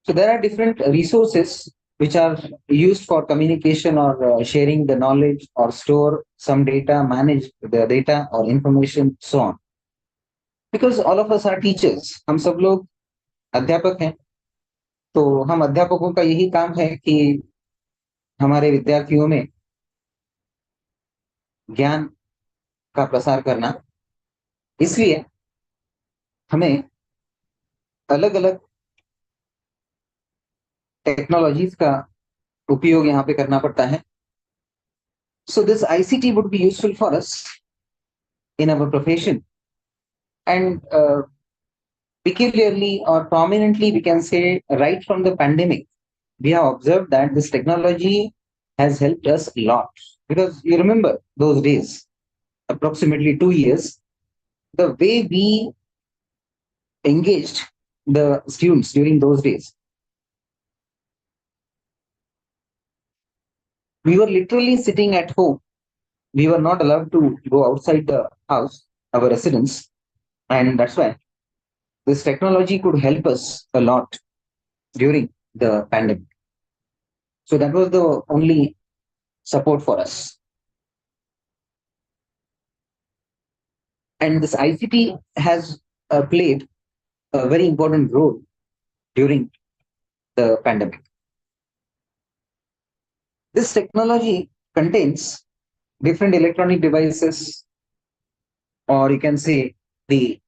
So there are different resources which are used for communication or sharing the knowledge or store some data, manage the data or information, so on. Because all of us are teachers, हम सब लोग अध्यापक हैं, तो हम अध्यापकों का यही काम है कि हमारे विद्यार्थियों में ज्ञान का प्रसार करना। इसलिए हमें अलग अलग टेक्नोलॉजीज का उपयोग यहाँ पे करना पड़ता है। So this ICT would be useful for us in our profession, and peculiarly or prominently we can say right from the pandemic we have observed that this technology has helped us a lot, because you remember those days, approximately 2 years, the way we engaged the students during those days. We were literally sitting at home. We were not allowed to go outside the house, our residence, and that's why this technology could help us a lot during the pandemic. So that was the only support for us. And this ICT has played a very important role during the pandemic. This technology contains different electronic devices, or you can say the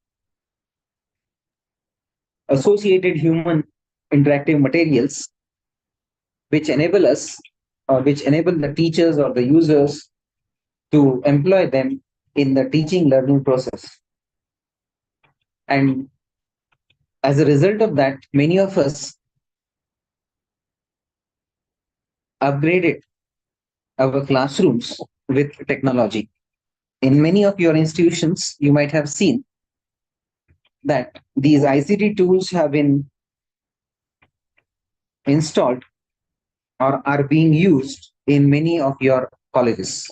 associated human interactive materials, which enable us or which enable the teachers or the users to employ them in the teaching learning process. And as a result of that, many of us upgraded our classrooms with technology. In many of your institutions, you might have seen that these ICT tools have been installed or are being used in many of your colleges.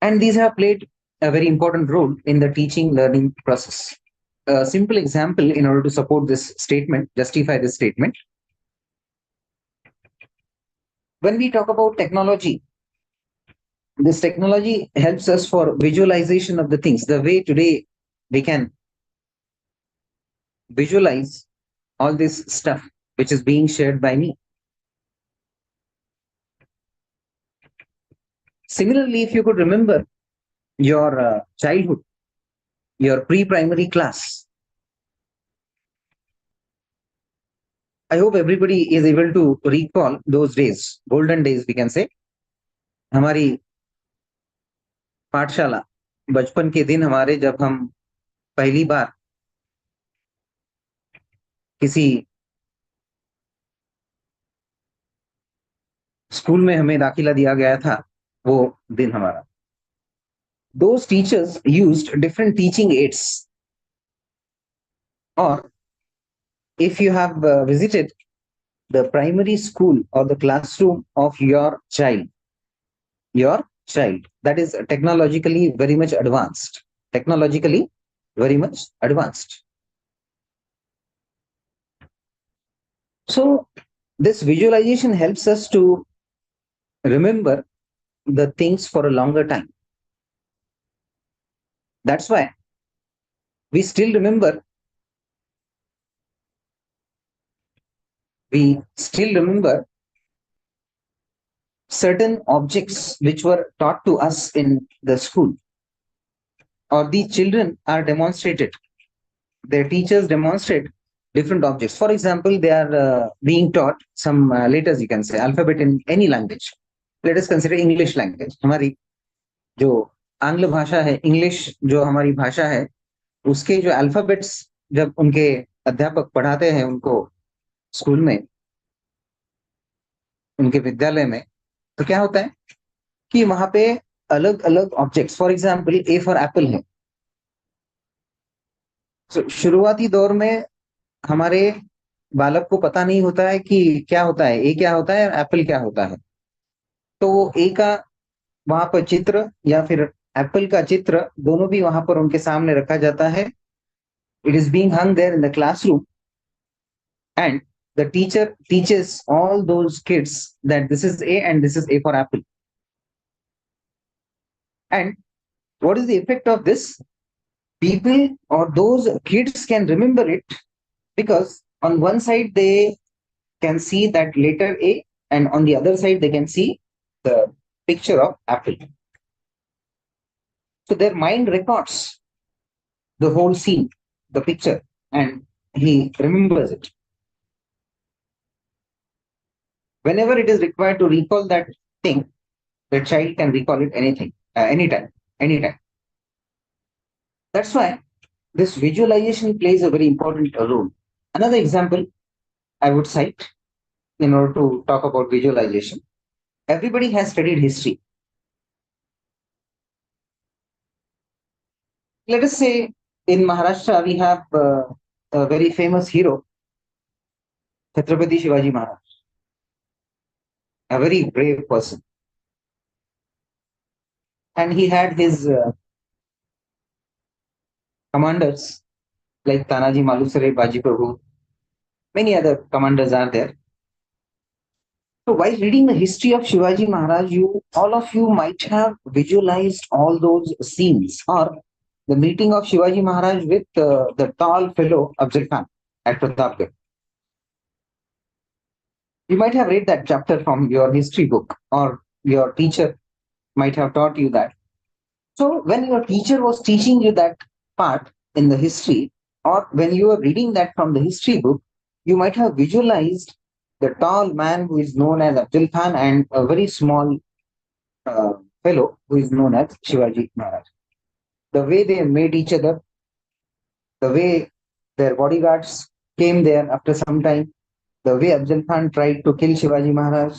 And these have played a very important role in the teaching learning process. A simple example in order to support this statement, justify this statement. When we talk about technology, this technology helps us for visualization of the things. The way today we can visualize all this stuff which is being shared by me. Similarly, if you could remember your childhood, your pre-primary class, I hope everybody is able to recall those days, golden days we can say. हमारी पाठशाला, बचपन के दिन हमारे, जब हम पहली बार किसी स्कूल में हमें दाखिला दिया गया था, वो दिन हमारा. Those teachers used different teaching aids. Or if you have visited the primary school or the classroom of your child, that is technologically very much advanced. Technologically very much advanced. So this visualization helps us to remember the things for a longer time. That's why we still remember certain objects which were taught to us in the school, or the children are demonstrated. Their teachers demonstrate different objects. For example, they are being taught some letters, you can say, alphabet in any language. Let us consider English language. हमारी जो आंग्ल भाषा है, English जो हमारी भाषा है, उसके जो अल्फाबेट्स जब उनके अध्यापक पढ़ाते हैं उनको स्कूल में, उनके विद्यालय में, तो क्या होता है कि वहां पे अलग अलग objects, for example A for Apple है. तो शुरुआती दौर में हमारे बालक को पता नहीं होता है कि क्या होता है, ए क्या होता है और एप्पल क्या होता है. तो वो ए का वहां पर चित्र या फिर एप्पल का चित्र दोनों भी वहां पर उनके सामने रखा जाता है, It is being hung there in the classroom, and the teacher teaches all those kids that this is A and this is A for apple. And what is the effect of this? People or those kids can remember it because on one side they can see that letter A, and on the other side they can see the picture of apple. So their mind records the whole scene, the picture, and he remembers it. Whenever it is required to recall that thing, the child can recall it anytime, anytime. That's why this visualization plays a very important role. Another example I would cite in order to talk about visualization. Everybody has studied history. Let us say in Maharashtra we have a very famous hero, Chhatrapati Shivaji Maharaj, a very brave person. And he had his commanders like Tanaji Malusare, Baji Prabhu, many other commanders are there. So while reading the history of Shivaji Maharaj, all of you might have visualized all those scenes, or the meeting of Shivaji Maharaj with the tall fellow Afzal Khan at Pratapgarh. You might have read that chapter from your history book, or your teacher might have taught you that. So when your teacher was teaching you that part in the history, or when you were reading that from the history book, you might have visualized the tall man who is known as Abdul Khan and a very small fellow who is known as Shivaji Maharaj. The way they made each other, the way their bodyguards came there after some time, the way Abdul Khan tried to kill Shivaji Maharaj,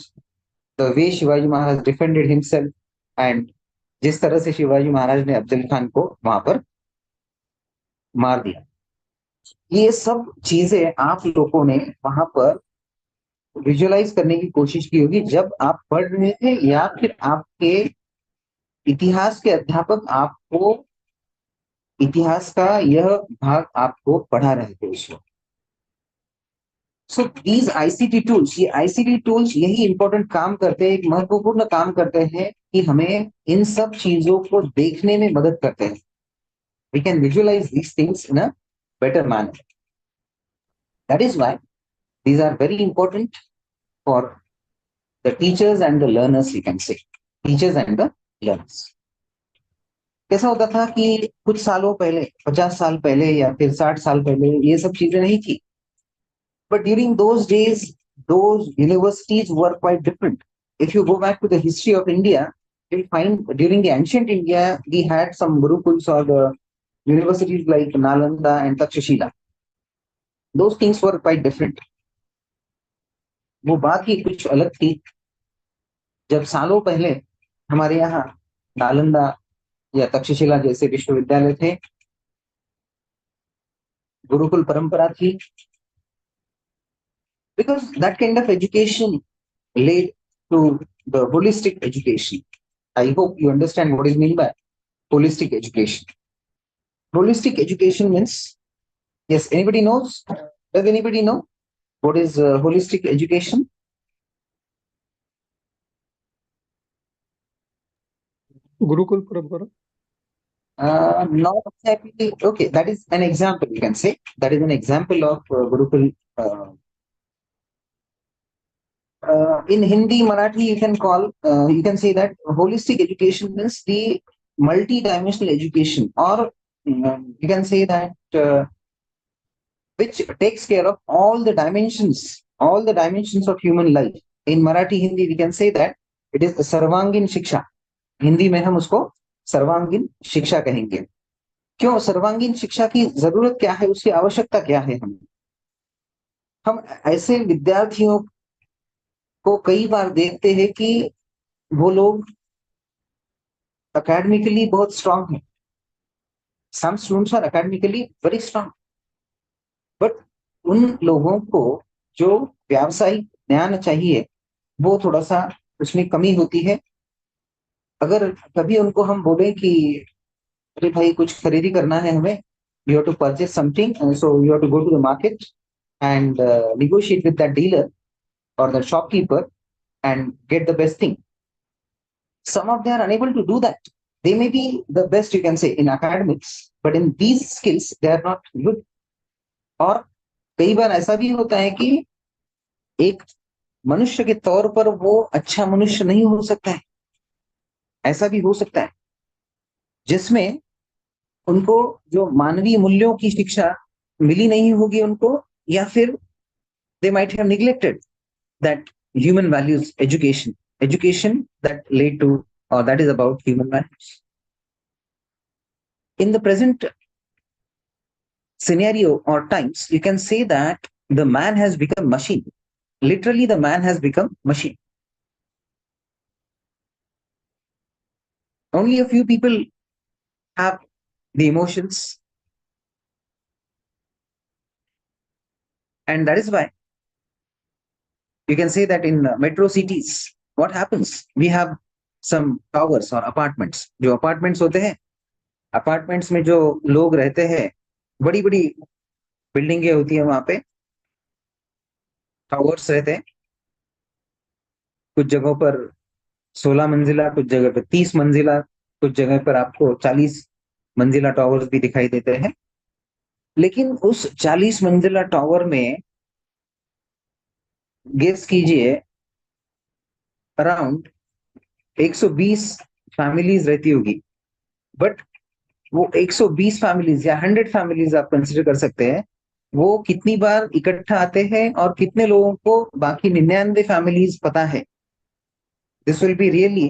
the way Shivaji Maharaj defended himself, and जिस तरह से शिवाजी महाराज ने अफजल खान को वहां पर मार दिया, ये सब चीजें आप लोगों ने वहां पर विजुअलाइज करने की कोशिश की होगी जब आप पढ़ रहे थे, या फिर आपके इतिहास के अध्यापक आपको इतिहास का यह भाग आपको पढ़ा रहे थे उस वक्त. सो दीज आईसीटी टूल्स, ये आईसीटी टूल्स यही इंपॉर्टेंट काम करते हैं, एक महत्वपूर्ण काम करते हैं कि हमें इन सब चीजों को देखने में मदद करते हैं. We can visualize these things in a better manner. That is why these are very important for the teachers and the learners, you can say. Teachers and the learners. कैसा होता था कि कुछ सालों पहले, 50 साल पहले या फिर 60 साल पहले ये सब चीजें नहीं थी. But during those days, those universities were quite different. If you go back to the history of India, you'll find during the ancient India, we had some gurukuls or the universities like Nalanda and Takshashila. Those things were quite different. वो बात ही कुछ अलग थी. जब सालों पहले हमारे यहाँ नालंदा या तक्षशिला जैसे विश्वविद्यालय थे, गुरुकुल परंपरा थी, because that kind of education led to the holistic education. I hope you understand what is meant by holistic education. Holistic education means, yes, anybody knows? Does anybody know what is holistic education? Gurukul Parampara. Not exactly. Okay, that is an example, you can say. That is an example of Gurukul. In Hindi, Marathi, you can say that holistic education means the multi-dimensional education, or you can say that which takes care of all the dimensions of human life. In Marathi, Hindi, we can say that it is सर्वांगीण शिक्षा. हिंदी में हम उसको सर्वांगीण शिक्षा कहेंगे. क्यों सर्वांगीण शिक्षा की जरूरत क्या है, उसकी आवश्यकता क्या है? हम ऐसे विद्यार्थियों को कई बार देखते हैं कि वो लोग academically बहुत strong हैं. Some students are academically very strong, but उन लोगों को जो व्यावसायिक ज्ञान चाहिए वो थोड़ा सा उसमें कमी होती है. अगर कभी उनको हम बोले कि अरे भाई कुछ खरीदी करना है हमें, You have to purchase something, and so you have to go to the market and negotiate with that dealer or the shopkeeper and get the best thing. Some of them are unable to do that. They may be the best, you can say, in academics, but in these skills they are not good. और कई बार ऐसा भी होता है कि एक मनुष्य के तौर पर वो अच्छा मनुष्य नहीं हो सकता है, ऐसा भी हो सकता है जिसमें उनको जो मानवीय मूल्यों की शिक्षा मिली नहीं होगी उनको, या फिर they might have neglected that human values education that led to or that is about human values. In the present scenario or times, you can say that the man has become machine. Literally, the man has become machine. Only a few people have the emotions, and that is why you can say that in metro cities, what happens? We have some towers or apartments. जो apartments होते हैं, apartments में जो लोग रहते हैं, बड़ी बड़ी बिल्डिंगें होती हैं, वहां पे टावर्स रहते हैं. कुछ जगहों पर 16 मंजिला, कुछ जगह पर 30 मंजिला, कुछ जगह पर आपको 40 मंजिला टावर्स भी दिखाई देते हैं. लेकिन उस 40 मंजिला टावर में गेस कीजिए अराउंड 120 फैमिलीज रहती होगी. बट वो 120 फैमिलीज या 100 फैमिलीज आप कंसिडर कर सकते हैं, वो कितनी बार इकट्ठा आते हैं और कितने लोगों को बाकी 99 फैमिलीज पता है. This will be really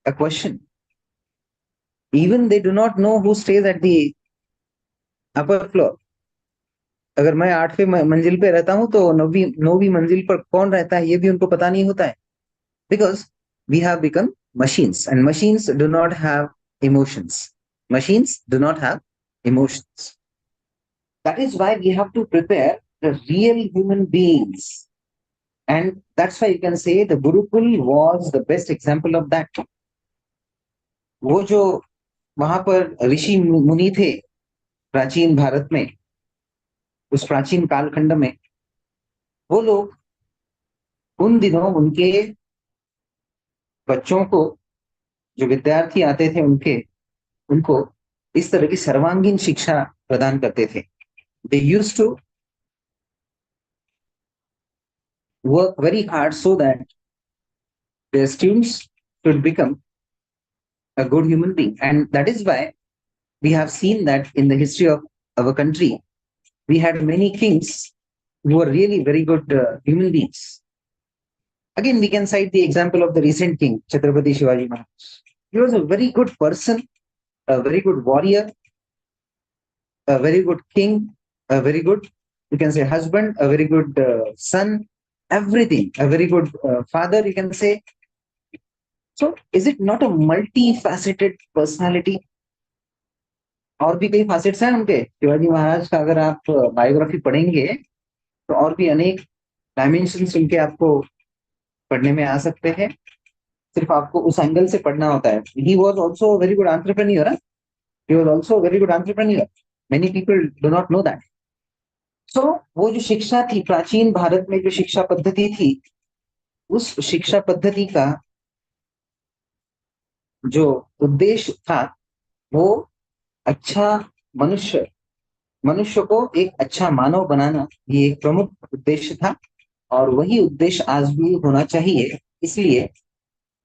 a question. Even they do not know who stays at the upper floor. अगर मैं 8वें मंजिल पे रहता हूं तो 9वीं मंजिल पर कौन रहता है ये भी उनको पता नहीं होता है. Because we have become machines, and machines do not have emotions. Machines do not have emotions. That is why we have to prepare the real human beings. And that's why you can say the Gurukul was the best example of that. वो जो वहां पर ऋषि मुनि थे प्राचीन भारत में, उस प्राचीन कालखंड में, वो लोग उन दिनों उनके बच्चों को, जो विद्यार्थी आते थे उनको इस तरह की सर्वांगीण शिक्षा प्रदान करते थे. They used to work very hard so that their students should become a good human being. And that is why we have seen that in the history of our country, we had many kings who were really very good human beings. Again, we can cite the example of the recent king, Chhatrapati Shivaji Maharaj. He was a very good person, a very good warrior, a very good king, a very good, you can say, husband, a very good son, everything, a very good father, you can say. So is it not a multifaceted personality? और भी कई facets हैं उनके. शिवाजी महाराज का अगर आप biography पढ़ेंगे तो और भी अनेक डायमेंशंस उनके आपको पढ़ने में आ सकते हैं. सिर्फ आपको उस एंगल से पढ़ना होता है. He was also a very good entrepreneur. He was also a very good entrepreneur. Many people do not know that. So वो जो शिक्षा थी, प्राचीन भारत में जो शिक्षा पद्धति थी, उस शिक्षा पद्धति का जो उद्देश्य था वो अच्छा मनुष्य को एक अच्छा मानव बनाना, ये एक प्रमुख उद्देश्य था. और वही उद्देश्य आज भी होना चाहिए. इसलिए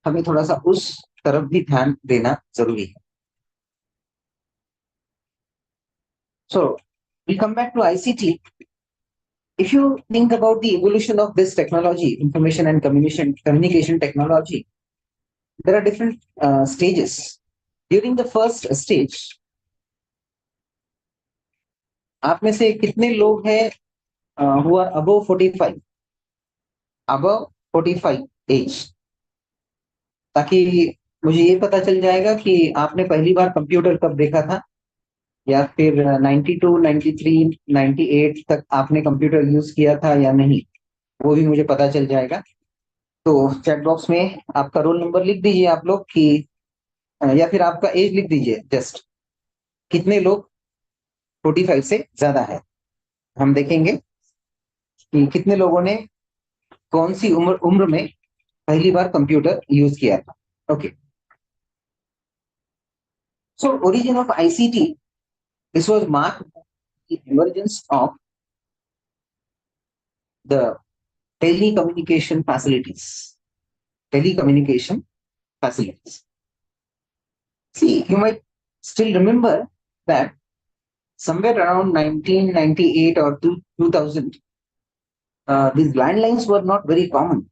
हमें थोड़ा सा उस तरफ भी ध्यान देना जरूरी है. So we come back to ICT. If you think about the evolution of this technology, information and communication technology, there are different stages. During the first stage, आप में से कितने लोग हैं who are above 45 age, ताकि मुझे ये पता चल जाएगा कि आपने पहली बार कंप्यूटर कब देखा था, या फिर 92, 93, 98 तक आपने कंप्यूटर यूज किया था या नहीं, वो भी मुझे पता चल जाएगा. तो चैट बॉक्स में आपका रोल नंबर लिख दीजिए आप लोग कि, या फिर आपका एज लिख दीजिए. जस्ट कितने लोग 45 से ज्यादा है। हम देखेंगे कि कितने लोगों ने कौन सी उम्र उम्र में पहली बार कंप्यूटर यूज किया था। Okay, so origin of ICT, this was marked the emergence of the telecommunication facilities. Telecommunication facilities. See, you might still remember that somewhere around 1998 or 2000, these landlines were not very common.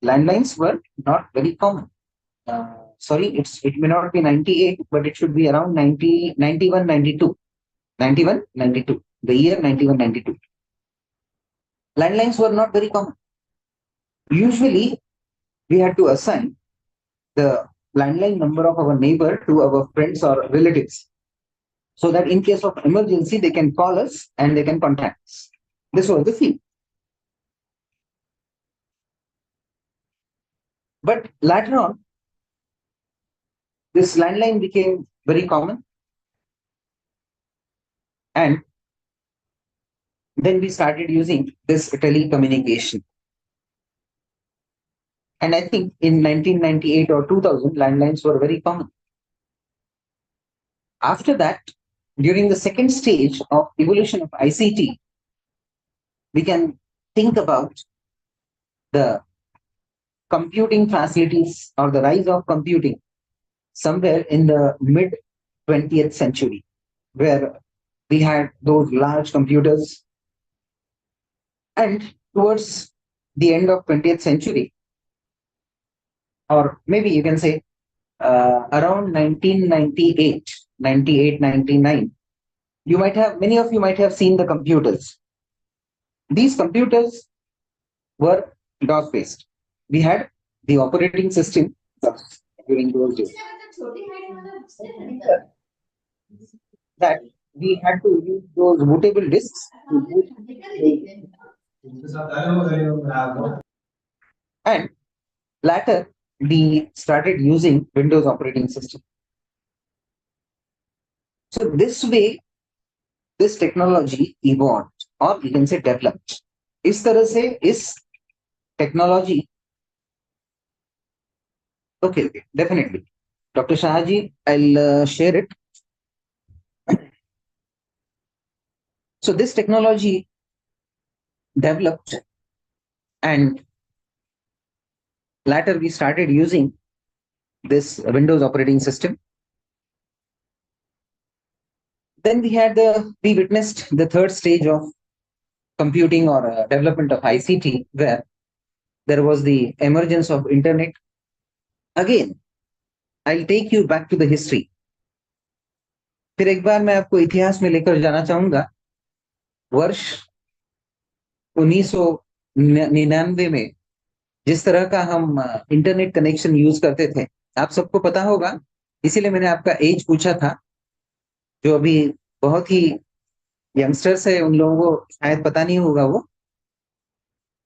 Landlines were not very common. Sorry, it may not be 98, but it should be around 90, 91, 92. 91, 92. The year 91, 92. Landlines were not very common. Usually, we had to assign the landline number of our neighbor to our friends or relatives, so that in case of emergency, they can call us and they can contact us. This was the thing. But later on, this landline became very common, and then we started using this telecommunication. And I think in 1998 or 2000, landlines were very common. After that, during the second stage of evolution of ICT, we can think about the computing facilities or the rise of computing somewhere in the mid 20th century, where we had those large computers. And towards the end of 20th century, or maybe you can say around 1998, 98, 99, many of you might have seen the computers. These computers were DOS based. We had the operating system during those days that we had to use those bootable disks to boot and later we started using Windows operating system. So this way, this technology evolved, or you can say developed. इस तरह से इस technology, okay, definitely. Dr. Shahaji, I'll share it. So this technology developed, and later we started using this Windows operating system. Then we witnessed the third stage of computing or development of ICT, where there was the emergence of internet. Again, I'll take you back to the history. फिर एक बार मैं आपको इतिहास में लेकर जाना चाहूंगा। वर्ष 1999 में जिस तरह का हम इंटरनेट कनेक्शन यूज करते थे, आप सबको पता होगा, इसीलिए मैंने आपका एज पूछा था। जो अभी बहुत ही यंगस्टर्स है, उन लोगों को शायद पता नहीं होगा वो,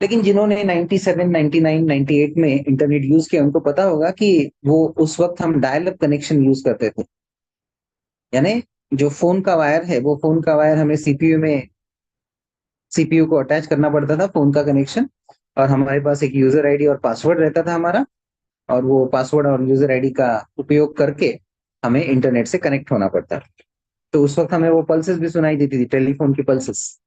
लेकिन जिन्होंने 97, 99, 98 में इंटरनेट यूज किया, उनको पता होगा कि वो उस वक्त हम डायल अप कनेक्शन यूज करते थे। यानी जो फोन का वायर है, वो फोन का वायर हमें सीपीयू को अटैच करना पड़ता था, फोन का कनेक्शन, और हमारे पास एक यूजर आईडी और पासवर्ड रहता था हमारा, और वो पासवर्ड और यूजर आईडी का उपयोग करके हमें इंटरनेट से कनेक्ट होना पड़ता। तो उस वक्त हमें वो पल्सेस भी सुनाई देती थी, टेलीफोन की पल्सेस।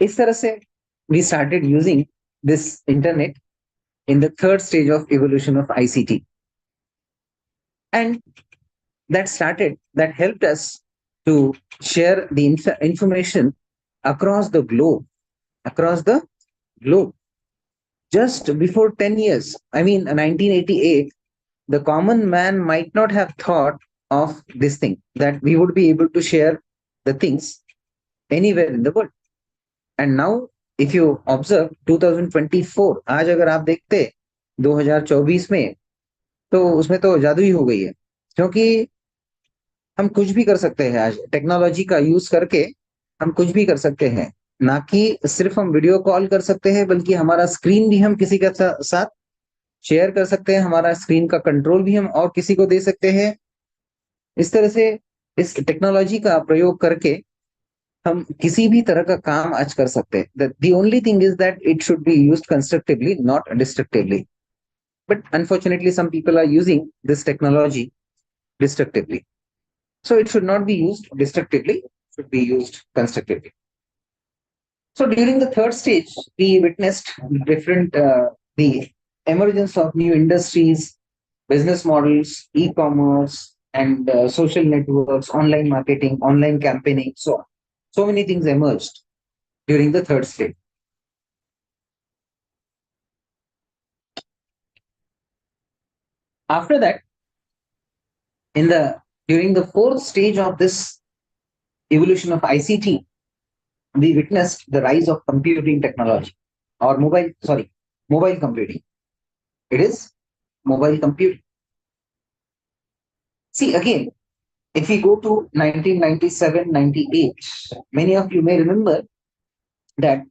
इस तरह से we started using this internet in the third stage of evolution of ICT, and that helped us to share the information across the globe. Just before 10 years, I mean 1988, the common man might not have thought of this thing, that we would be able to share the things anywhere in the world. And now if you observe 2024, आज अगर आप देखते 2024 में, तो उसमें तो जादू ही हो गई है, क्योंकि हम कुछ भी कर सकते हैं। आज टेक्नोलॉजी का यूज करके हम कुछ भी कर सकते हैं। ना कि सिर्फ हम वीडियो कॉल कर सकते हैं, बल्कि हमारा स्क्रीन भी हम किसी के साथ शेयर कर सकते हैं, हमारा स्क्रीन का कंट्रोल भी हम और किसी को दे सकते हैं। इस तरह से इस टेक्नोलॉजी का प्रयोग करके हम किसी भी तरह का काम आज कर सकते हैं। The only thing is that it should be used constructively, not destructively. But unfortunately, some people are using this technology destructively. So it should not be used destructively, it should be used constructively. So during the third stage, we witnessed the emergence of new industries, business models, e-commerce, and social networks, online marketing, online campaigning, so on. So many things emerged during the third stage. After that, during the fourth stage of this evolution of ICT, we witnessed the rise of computing technology or mobile computing. It is mobile computing. See, again, if we go to 1997, 98, many of you may remember that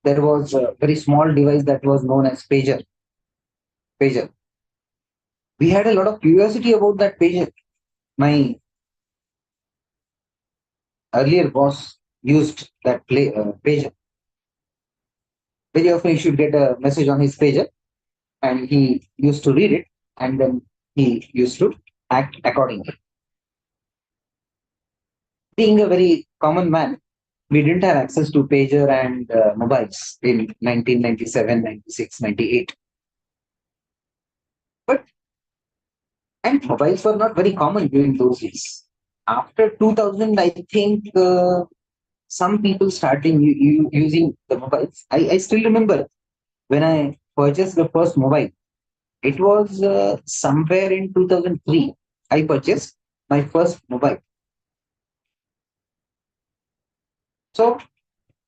there was a very small device that was known as pager. Pager. We had a lot of curiosity about that pager. My earlier boss used that pager. Very often, he should get a message on his pager, and he used to read it, and then he used to act accordingly. Being a very common man, we didn't have access to pager and mobiles in 1997, 96, 98. But and mobiles were not very common during those days. After 2000, I think some people started using the mobiles. I still remember when I purchased the first mobile. It was somewhere in 2003. I purchased my first mobile. So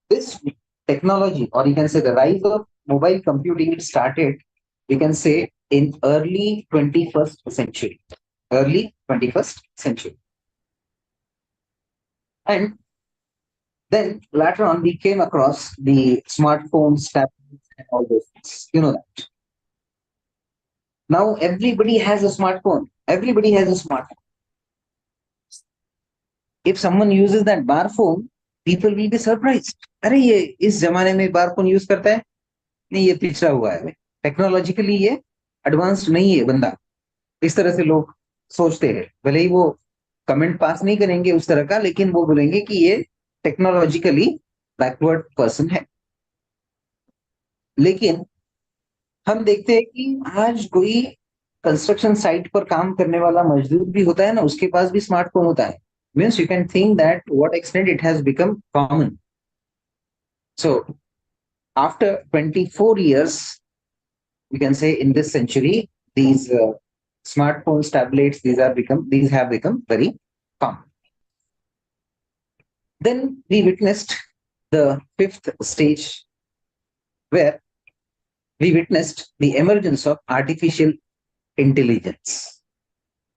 this technology, or you can say the rise of mobile computing, it started, you can say, in early 21st century. Early 21st century. And then later on, we came across the smartphones, tablets, and all those things. You know that. Now everybody has a smartphone. Everybody has a smartphone. If someone uses that bar phone, people will be surprised. अरे ये इस जमाने में बार phone use करता है? नहीं, ये पिछड़ा हुआ है, टेक्नोलॉजिकली ये एडवांस्ड नहीं है बंदा। इस तरह से लोग सोचते हैं, भले ही वो कमेंट पास नहीं करेंगे उस तरह का, लेकिन वो बोलेंगे कि ये टेक्नोलॉजिकली बैकवर्ड पर्सन है। लेकिन हम देखते हैं कि आज कोई कंस्ट्रक्शन साइट पर काम करने वाला मजदूर भी होता है ना, उसके पास भी स्मार्टफोन होता है। Means you can think that to what extent it has become common. So after 24 years, we can say in this century, these smartphones, tablets, these have become very common. Then we witnessed the fifth stage, where we witnessed the emergence of artificial intelligence.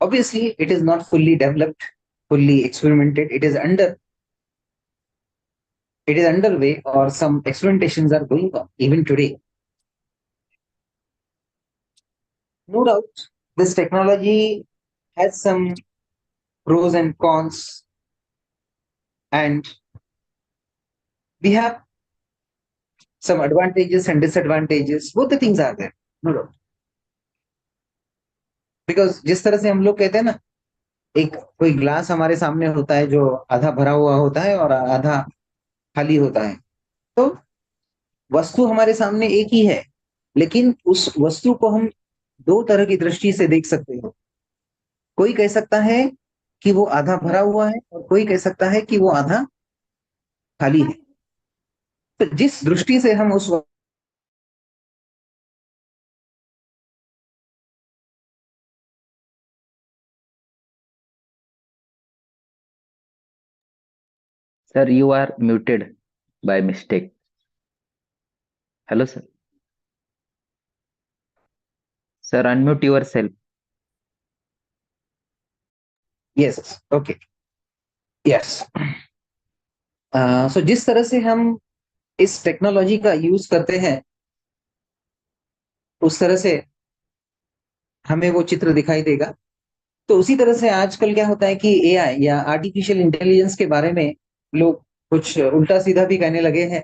Obviously, it is not fully developed, fully experimented. It is underway, or some experimentations are going on even today. No doubt, this technology has some pros and cons, and we have some advantages and disadvantages. Both the things are there, no doubt. Because जिस तरह से हम लोग कहते हैं ना, एक कोई ग्लास हमारे सामने होता है जो आधा भरा हुआ होता है और आधा खाली होता है, तो वस्तु हमारे सामने एक ही है, लेकिन उस वस्तु को हम दो तरह की दृष्टि से देख सकते हैं। कोई कह सकता है कि वो आधा भरा हुआ है, और कोई कह सकता है कि वो आधा खाली है। तो जिस दृष्टि से हम उस Sir, you are muted by mistake. Hello, sir. Sir, unmute yourself. yes, okay, yes. So जिस तरह से हम इस टेक्नोलॉजी का यूज करते हैं, उस तरह से हमें वो चित्र दिखाई देगा। तो उसी तरह से आजकल क्या होता है कि एआई या आर्टिफिशियल इंटेलिजेंस के बारे में लोग कुछ उल्टा सीधा भी कहने लगे हैं।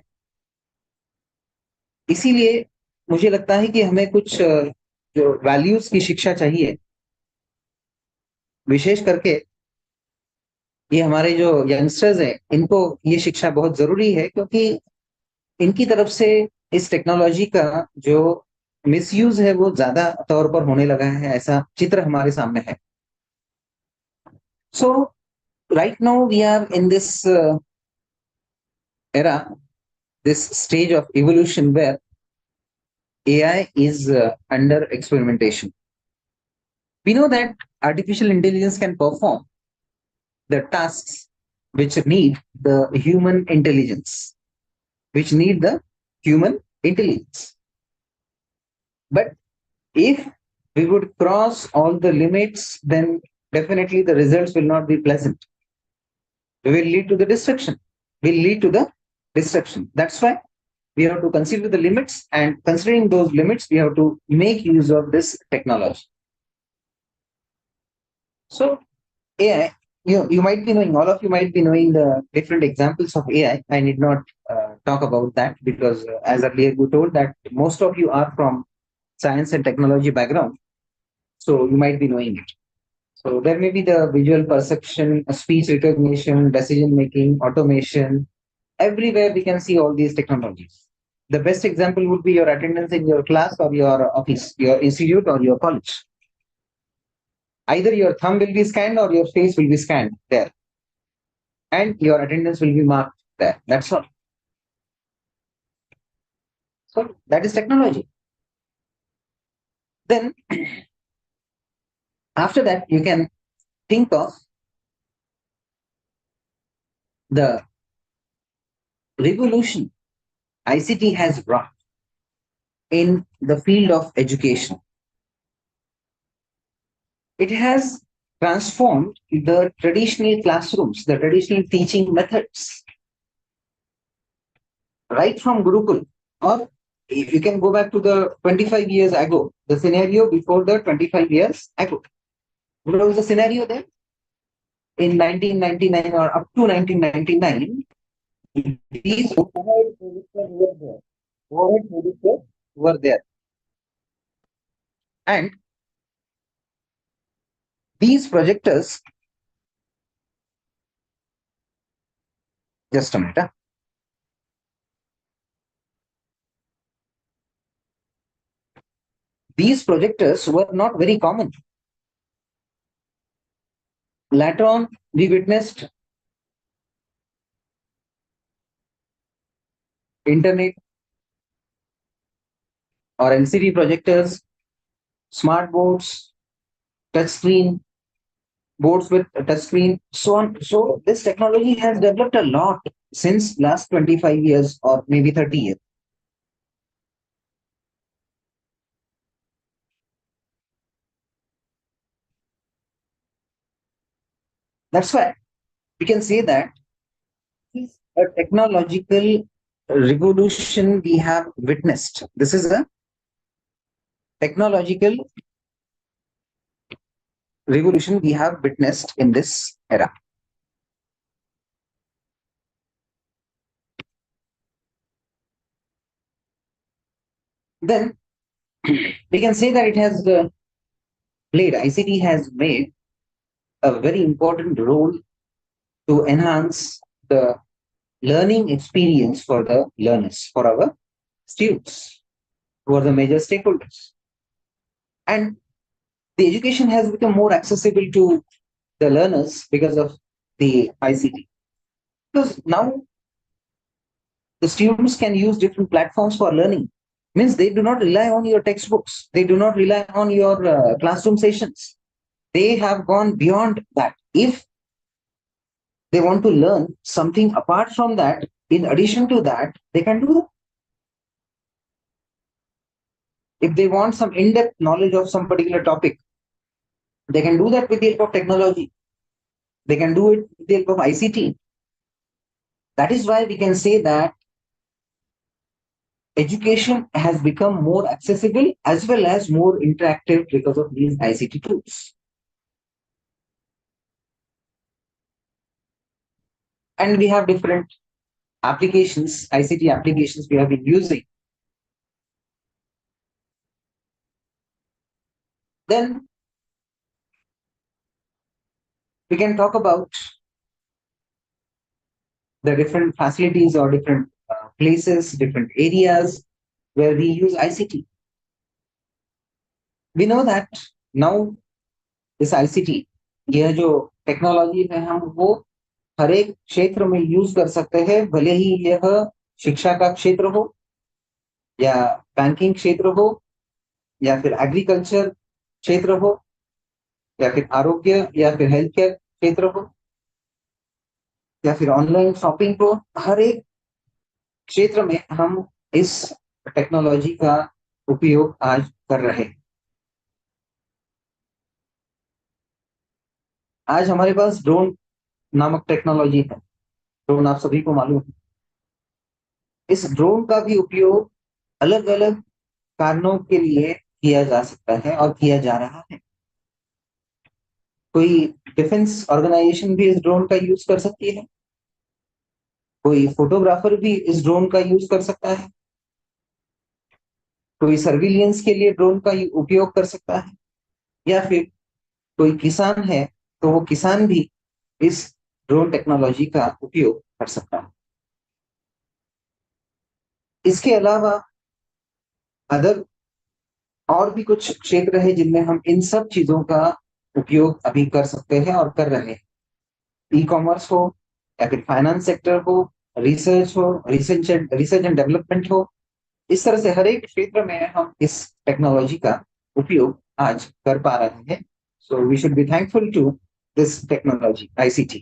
इसीलिए मुझे लगता है कि हमें कुछ जो वैल्यूज की शिक्षा चाहिए, विशेष करके ये हमारे जो यंगस्टर्स हैं इनको ये शिक्षा बहुत जरूरी है, क्योंकि इनकी तरफ से इस टेक्नोलॉजी का जो मिसयूज है वो ज्यादा तौर पर होने लगा है, ऐसा चित्र हमारे सामने है। So right now we are in this era, this stage of evolution where AI is under experimentation. We know that artificial intelligence can perform the tasks which need the human intelligence, which need the human intelligence. But if we would cross all the limits, then definitely the results will not be pleasant. It will lead to the destruction. Will lead to the destruction. That's why we have to consider the limits, and considering those limits, we have to make use of this technology. So AI, you might be knowing, all of you might be knowing the different examples of AI. I need not talk about that, because as earlier we told that most of you are from science and technology background, so you might be knowing it. So there may be the visual perception, speech recognition, decision making, automation. Everywhere we can see all these technologies. The best example would be your attendance in your class or your office, your institute or your college. Either your thumb will be scanned or your face will be scanned there, and your attendance will be marked there. That's all. So that is technology. Then after that, you can think of the revolution ICT has brought in the field of education. It has transformed the traditional classrooms, the traditional teaching methods, right from Gurukul, or if you can go back to the 25 years ago, the scenario before the 25 years ago. What was the scenario there? In 1999 or up to 1999, these overhead projectors were there. Overhead projectors were there. And these projectors, just a minute. These projectors were not very common. Later on, we witnessed internet or LCD projectors, smart boards, touchscreen, boards with a touchscreen, so on. So this technology has developed a lot since last 25 years or maybe 30 years. That's why we can say that a technological revolution we have witnessed. This is a technological revolution we have witnessed in this era. Then we can say that it has played, ICT has made a very important role to enhance the learning experience for the learners, for our students, who are the major stakeholders. And the education has become more accessible to the learners because of the ICT. Because now the students can use different platforms for learning. Means they do not rely on your textbooks. They do not rely on your classroom sessions. They have gone beyond that. If they want to learn something apart from that, in addition to that, they can do that. If they want some in-depth knowledge of some particular topic, they can do that with the help of technology. They can do it with the help of ICT. That is why we can say that education has become more accessible as well as more interactive because of these ICT tools. And we have different applications, ICT applications we have been using. Then we can talk about the different facilities or different places, different areas where we use ICT. We know that now this ICT, यह जो technology है हम वो हर एक क्षेत्र में use कर सकते हैं, भले ही यह शिक्षा का क्षेत्र हो या बैंकिंग क्षेत्र हो या फिर एग्रीकल्चर क्षेत्र हो या फिर आरोग्य या फिर हेल्थ केयर क्षेत्र हो या फिर ऑनलाइन शॉपिंग हो। हर एक क्षेत्र में हम इस टेक्नोलॉजी का उपयोग आज कर रहे हैं। आज हमारे पास ड्रोन नामक टेक्नोलॉजी है। ड्रोन आप सभी को मालूम है। इस ड्रोन का भी उपयोग अलग अलग कारणों के लिए किया जा सकता है और किया जा रहा है। कोई डिफेंस ऑर्गेनाइजेशन भी इस ड्रोन का यूज कर सकती है, कोई फोटोग्राफर भी इस ड्रोन का यूज कर सकता है, कोई सर्विलियंस के लिए ड्रोन का उपयोग कर सकता है, या फिर कोई किसान है तो वो किसान भी इस ड्रोन टेक्नोलॉजी का उपयोग कर सकता है। इसके अलावा अदर और भी कुछ क्षेत्र है जिनमें हम इन सब चीजों का उपयोग अभी कर सकते हैं और कर रहे हैं। ई कॉमर्स हो या फिर फाइनेंस सेक्टर हो, रिसर्च हो, रिसर्च एंड डेवलपमेंट हो, इस तरह से हर एक क्षेत्र में हम इस टेक्नोलॉजी का उपयोग आज कर पा रहे हैं। So we should be thankful to this technology ICT,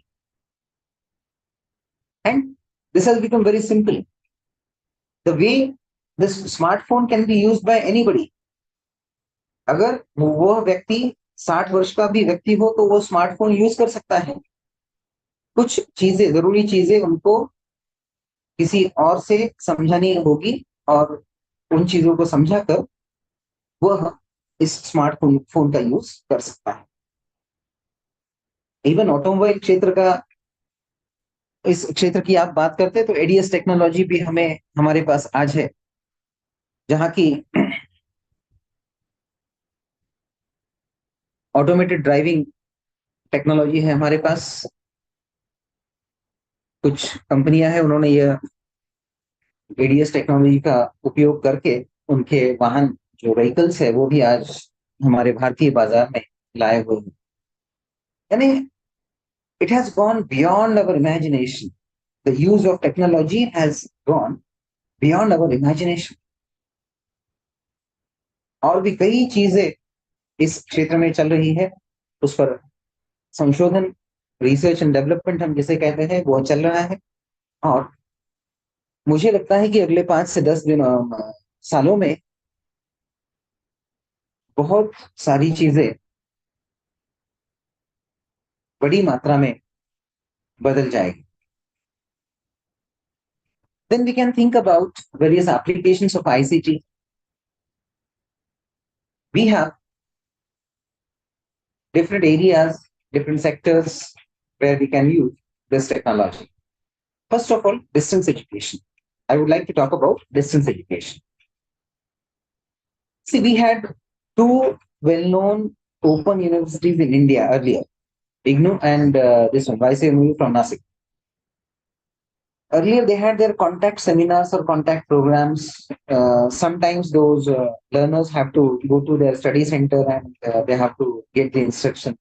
and this has become very simple. The way this smartphone can be used by anybody. अगर वो व्यक्ति 60 वर्ष का भी व्यक्ति हो तो वो स्मार्टफोन यूज कर सकता है। कुछ चीजें, जरूरी चीजें उनको किसी और से समझानी होगी और उन चीजों को समझाकर वह इस स्मार्टफोन का यूज कर सकता है। इवन ऑटोमोबाइल क्षेत्र का, इस क्षेत्र की आप बात करते हैं तो ADS टेक्नोलॉजी भी हमारे पास आज है, जहां की ऑटोमेटेड ड्राइविंग टेक्नोलॉजी है हमारे पास। कुछ कंपनियां हैं, उन्होंने यह ADS टेक्नोलॉजी का उपयोग करके उनके वाहन जो व्हीकल्स है वो भी आज हमारे भारतीय बाजार में लाए हुए हैं। यानी it has gone beyond our imagination. The use of technology has gone beyond our imagination. और भी कई चीजें इस क्षेत्र में चल रही है, उस पर संशोधन, रिसर्च एंड डेवलपमेंट हम जिसे कहते हैं वो चल रहा है। और मुझे लगता है कि अगले 5 से 10 सालों में बहुत सारी चीजें बड़ी मात्रा में बदल जाएगी। Then we can think about various applications of ICT. We have different areas, different sectors where we can use this technology. First of all, distance education. I would like to talk about distance education. See, we had two well-known open universities in India earlier, IGNOU and this one, YCMU from Nasik. Earlier, they had their contact seminars or contact programs. Sometimes those learners have to go to their study center and they have to get the instruction.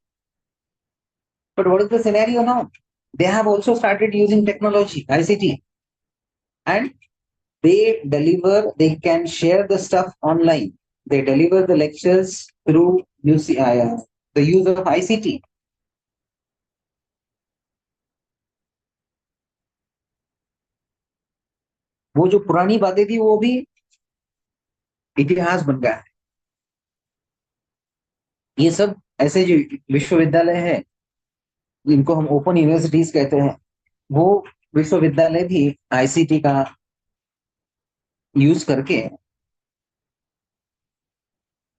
But what is the scenario now? They have also started using technology, ICT, and they can share the stuff online. They deliver the lectures through the use of ICT. वो जो पुरानी बातें थी वो भी इतिहास बन गया है। ये सब ऐसे जो विश्वविद्यालय है, जिनको हम ओपन यूनिवर्सिटीज कहते हैं, वो विश्वविद्यालय भी ICT का यूज करके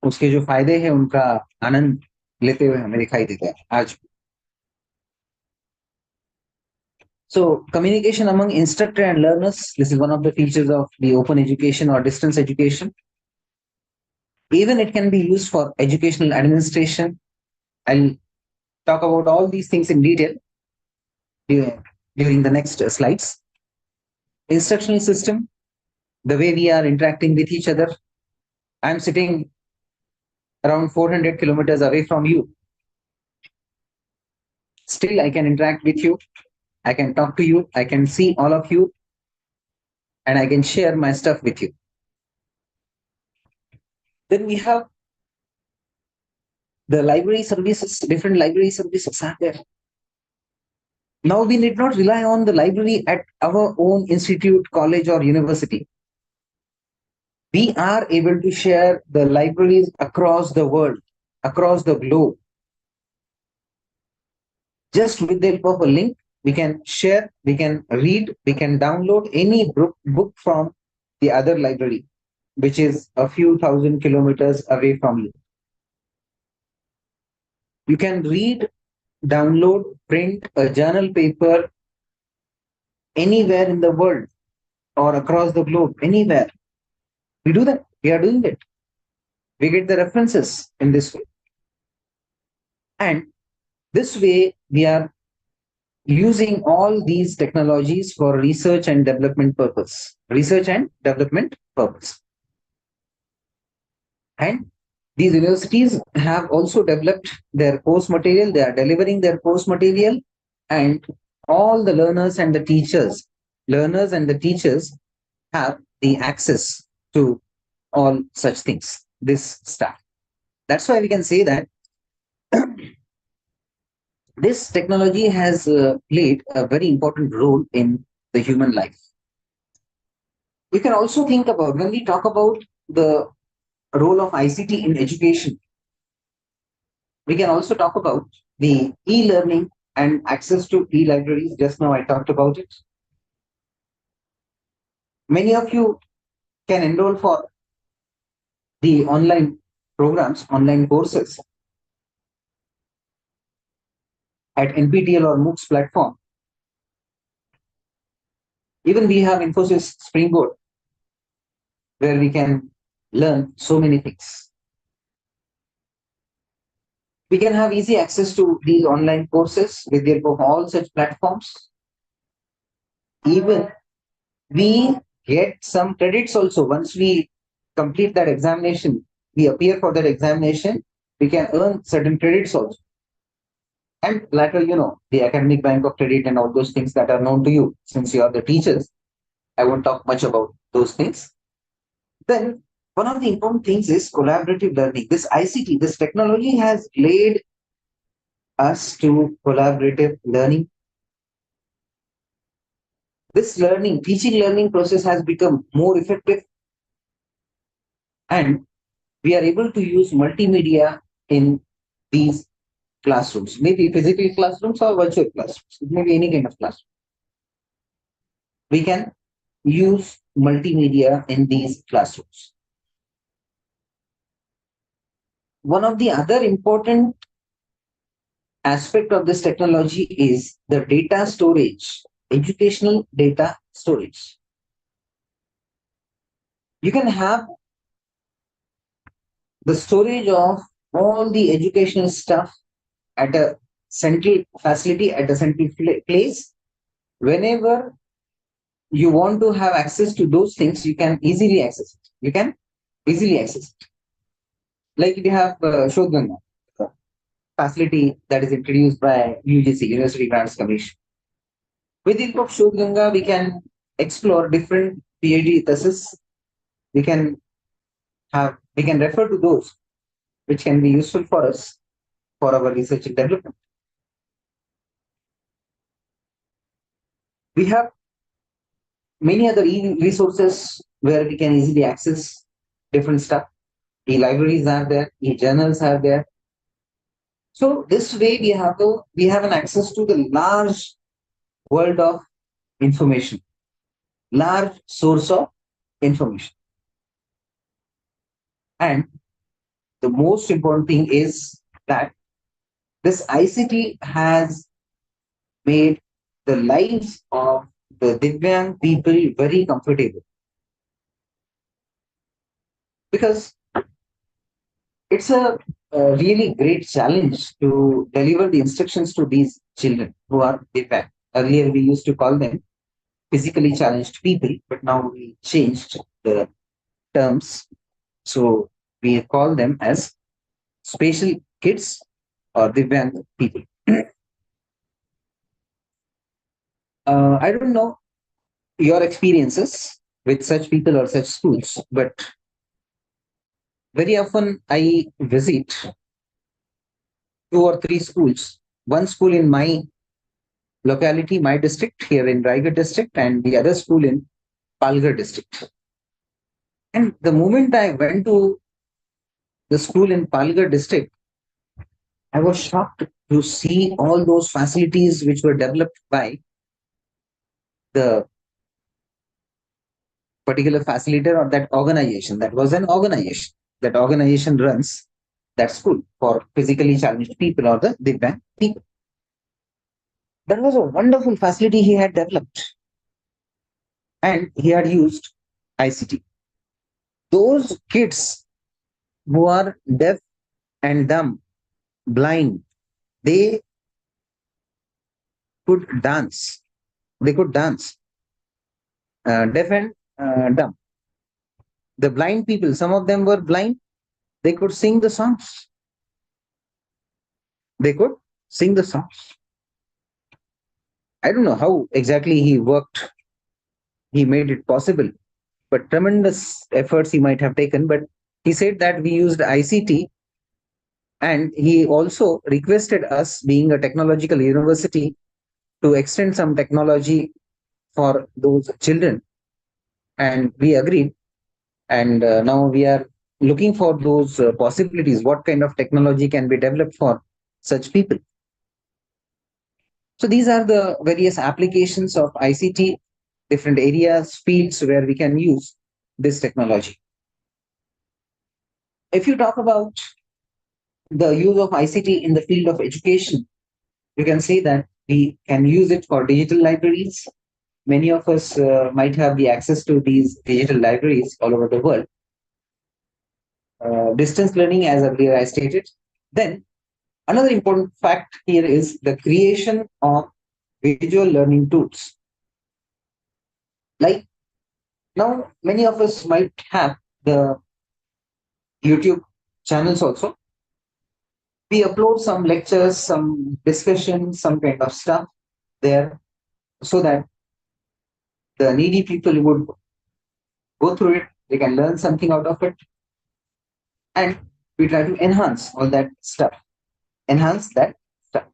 उसके जो फायदे हैं उनका आनंद लेते हुए हमें दिखाई देता है आज. So communication among instructor and learners, this is one of the features of the open education or distance education. Even it can be used for educational administration. I'll talk about all these things in detail during the next slides. Instructional system, the way we are interacting with each other. I'm sitting around 400 kilometers away from you. Still, I can interact with you. I can talk to you. I can see all of you. And I can share my stuff with you. Then we have the library services, different library services are there. Now we need not rely on the library at our own institute, college, or university. We are able to share the libraries across the world, across the globe. Just with the help of a link, we can share, we can read, we can download any book from the other library, which is a few thousand kilometers away from you. You can read, download, print a journal paper anywhere in the world or across the globe, anywhere. We do that. We are doing it. We get the references in this way. And this way, we are using all these technologies for research and development purpose. Research and development purpose. And these universities have also developed their course material. They are delivering their course material, and all the learners and the teachers have the access to all such things, this stuff. That's why we can say that this technology has played a very important role in the human life. We can also think about, when we talk about the role of ICT in education, we can also talk about the e-learning and access to e-libraries. Just now I talked about it. Many of you can enroll for the online programs, online courses at NPTEL or MOOCs platform. Even we have Infosys Springboard, where we can learn so many things. We can have easy access to these online courses with the help of all such platforms. Even we get some credits also. Once we complete that examination, we appear for that examination, we can earn certain credits also. And later, the academic bank of credit and all those things that are known to you, since you are the teachers, I won't talk much about those things. Then one of the important things is collaborative learning. This ICT, this technology has led us to collaborative learning. This teaching learning process has become more effective, and we are able to use multimedia in these classrooms, maybe physical classrooms or virtual classrooms. It may be any kind of classroom. We can use multimedia in these classrooms. One of the other important aspect of this technology is the data storage, educational data storage. You can have the storage of all the educational stuff at a central facility, at a central place. Whenever you want to have access to those things, you can easily access it. Like we have Shodhganga facility that is introduced by UGC, University Grants Commission. With the help of Shodhganga, we can explore different PhD theses. We can refer to those which can be useful for us for our research and development. We have many other e-resources where we can easily access different stuff. E-libraries are there, e-journals are there. So this way we have an access to the large world of information, large source of information. And the most important thing is that this ICT has made the lives of the Divyang people very comfortable, because it's a really great challenge to deliver the instructions to these children who are Divyang. Earlier, we used to call them physically challenged people, but now we changed the terms. So we call them as special kids or Divyang people. I don't know your experiences with such people or such schools, but very often I visit two or three schools. One school in my locality, my district here in Raigad district, and the other school in Palghar district. And the moment I went to the school in Palghar district, I was shocked to see all those facilities which were developed by the particular facilitator or that organization. That was an organization. That organization runs that school for physically challenged people or the Divyang people. That was a wonderful facility he had developed, and he had used ICT. Those kids who are deaf and dumb, blind, they could dance. They could dance. Deaf and dumb. The blind people, some of them were blind. They could sing the songs. They could sing the songs. I don't know how exactly he worked. He made it possible, but tremendous efforts he might have taken. But he said that we used ICT, and he also requested us, being a technological university, to extend some technology for those children. And we agreed. And now we are looking for those possibilities. What kind of technology can be developed for such people? So these are the various applications of ICT, different areas, fields where we can use this technology. If you talk about the use of ICT in the field of education, you can say that we can use it for digital libraries. Many of us might have the access to these digital libraries all over the world. Distance learning, as earlier I stated. Then another important fact here is the creation of visual learning tools. Like now, many of us might have the YouTube channels also. We upload some lectures, some discussions, some kind of stuff there, so that the needy people would go through it, they can learn something out of it, and we try to enhance all that stuff. Enhance that stuff.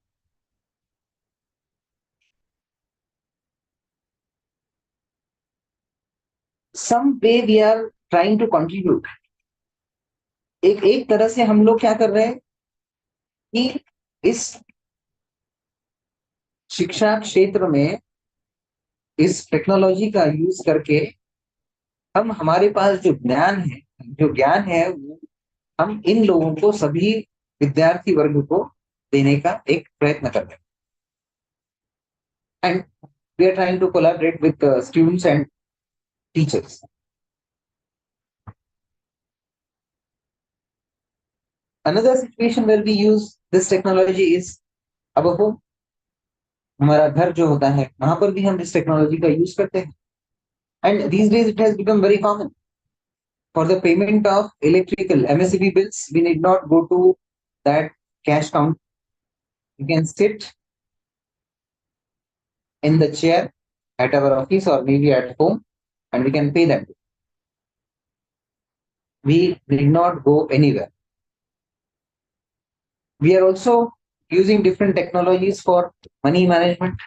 Some way we are trying to contribute. एक तरह से हम लोग क्या कर रहे हैं कि इस शिक्षा क्षेत्र में इस टेक्नोलॉजी का यूज करके हम हमारे पास जो ज्ञान है वो हम इन लोगों को, सभी विद्यार्थी वर्ग को देने का एक प्रयत्न कर रहे हैं. And we are trying to collaborate with students and teachers. Another situation where we use this technology is अब वो हमारा घर जो होता है वहां पर भी हम इस टेक्नोलॉजी का यूज करते हैं. And these days it has become very common. For the payment of electrical MSCB bills, we need not go to that cash counter. You can sit in the chair at our office or maybe at home, and we can pay them. We need not go anywhere. We are also using different technologies for money management.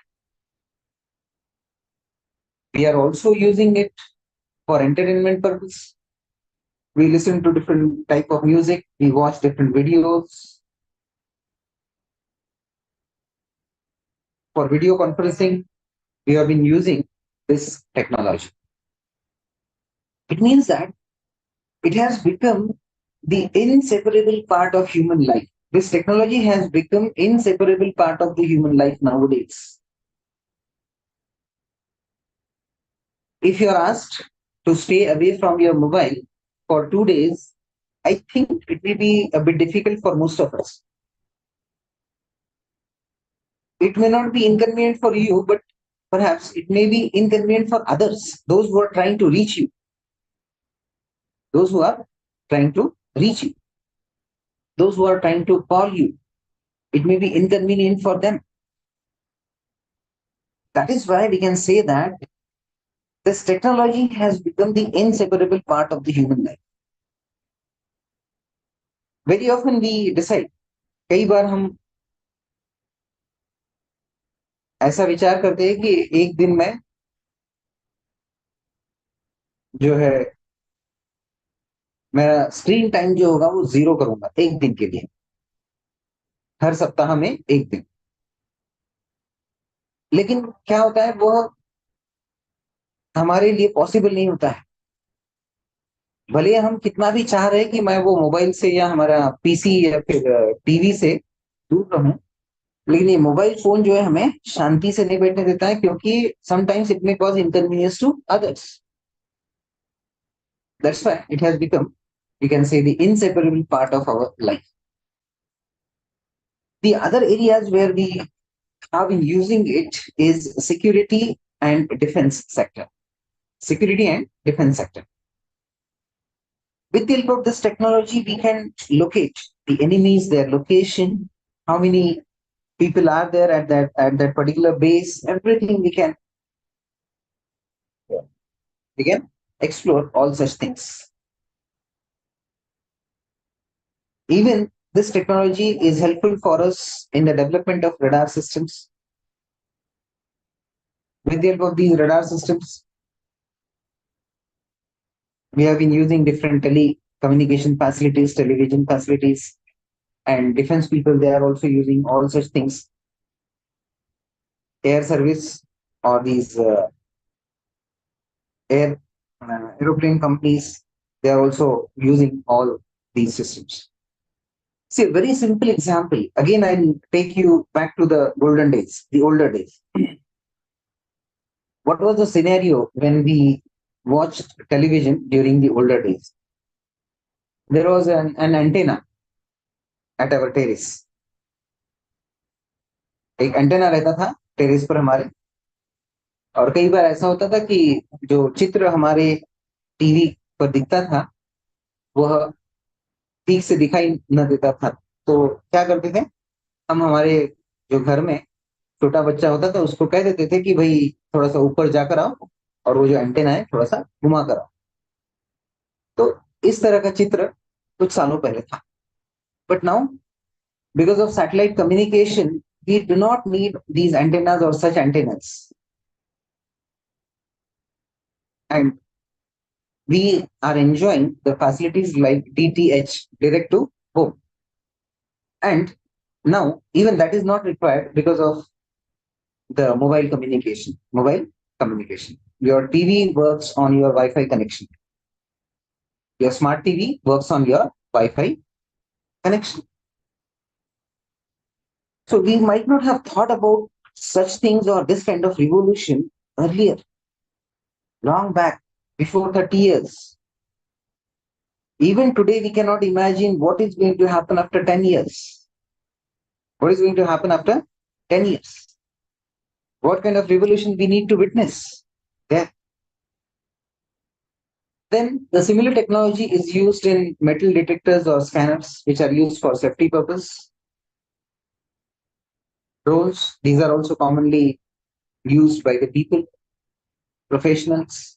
We are also using it for entertainment purpose. We listen to different type of music. We watch different videos. For video conferencing, we have been using this technology. It means that it has become the inseparable part of human life. This technology has become inseparable part of the human life nowadays. If you are asked to stay away from your mobile for 2 days, I think it will be a bit difficult for most of us. It may not be inconvenient for you, but perhaps it may be inconvenient for others, those who are trying to reach you, those who are trying to reach you, those who are trying to call you. It may be inconvenient for them. That is why we can say that this technology has become the inseparable part of the human life. Very often we decide, कई बार हम ऐसा विचार करते हैं कि एक दिन में जो है मेरा स्क्रीन टाइम जो होगा वो 0 करूंगा एक दिन के लिए, हर सप्ताह में एक दिन। लेकिन क्या होता है, वह हमारे लिए पॉसिबल नहीं होता है। भले हम कितना भी चाह रहे हैं कि मैं वो मोबाइल से या हमारा पीसी या फिर टीवी से दूर रहूं, लेकिन ये मोबाइल फोन जो है हमें शांति से नहीं बैठने देता है, क्योंकि sometimes it may cause inconvenience to others. That's why it has become, you can say, the inseparable part of our life. The other areas where we have been using it is security and defense sector. Security and defense sector. With the help of this technology, we can locate the enemies, their location, how many people are there at that particular base. Everything we can explore all such things. Even this technology is helpful for us in the development of radar systems. With the help of these radar systems, we have been using different telecommunication facilities, television facilities, and defense people, they are also using all such things. Air service or these aeroplane companies, they are also using all these systems. See, a very simple example. Again, I'll take you back to the golden days, the older days. What was the scenario when we watched television during the older days? There was an antenna at our terrace. एक antenna रहता था terrace पर हमारे, और कई बार ऐसा होता था कि जो चित्र हमारे टीवी पर दिखता था वह ठीक से दिखाई न देता था। तो क्या करते थे हम, हमारे जो घर में छोटा बच्चा होता था उसको कह देते थे कि भाई थोड़ा सा ऊपर जाकर आओ और वो जो एंटेना है थोड़ा सा घुमा कर आओ। तो इस तरह का चित्र कुछ सालों पहले था। But now, because of satellite communication, we do not need these antennas or such antennas, and we are enjoying the facilities like DTH, direct to home. And now even that is not required because of the mobile communication. Your TV works on your Wi-Fi connection. Your smart TV works on your Wi-Fi connection. So we might not have thought about such things or this kind of revolution earlier, long back, before 30 years. Even today, we cannot imagine what is going to happen after 10 years. What is going to happen after 10 years? What kind of revolution we need to witness there? Then the similar technology is used in metal detectors or scanners, which are used for safety purpose. Drones, these are also commonly used by the people, professionals.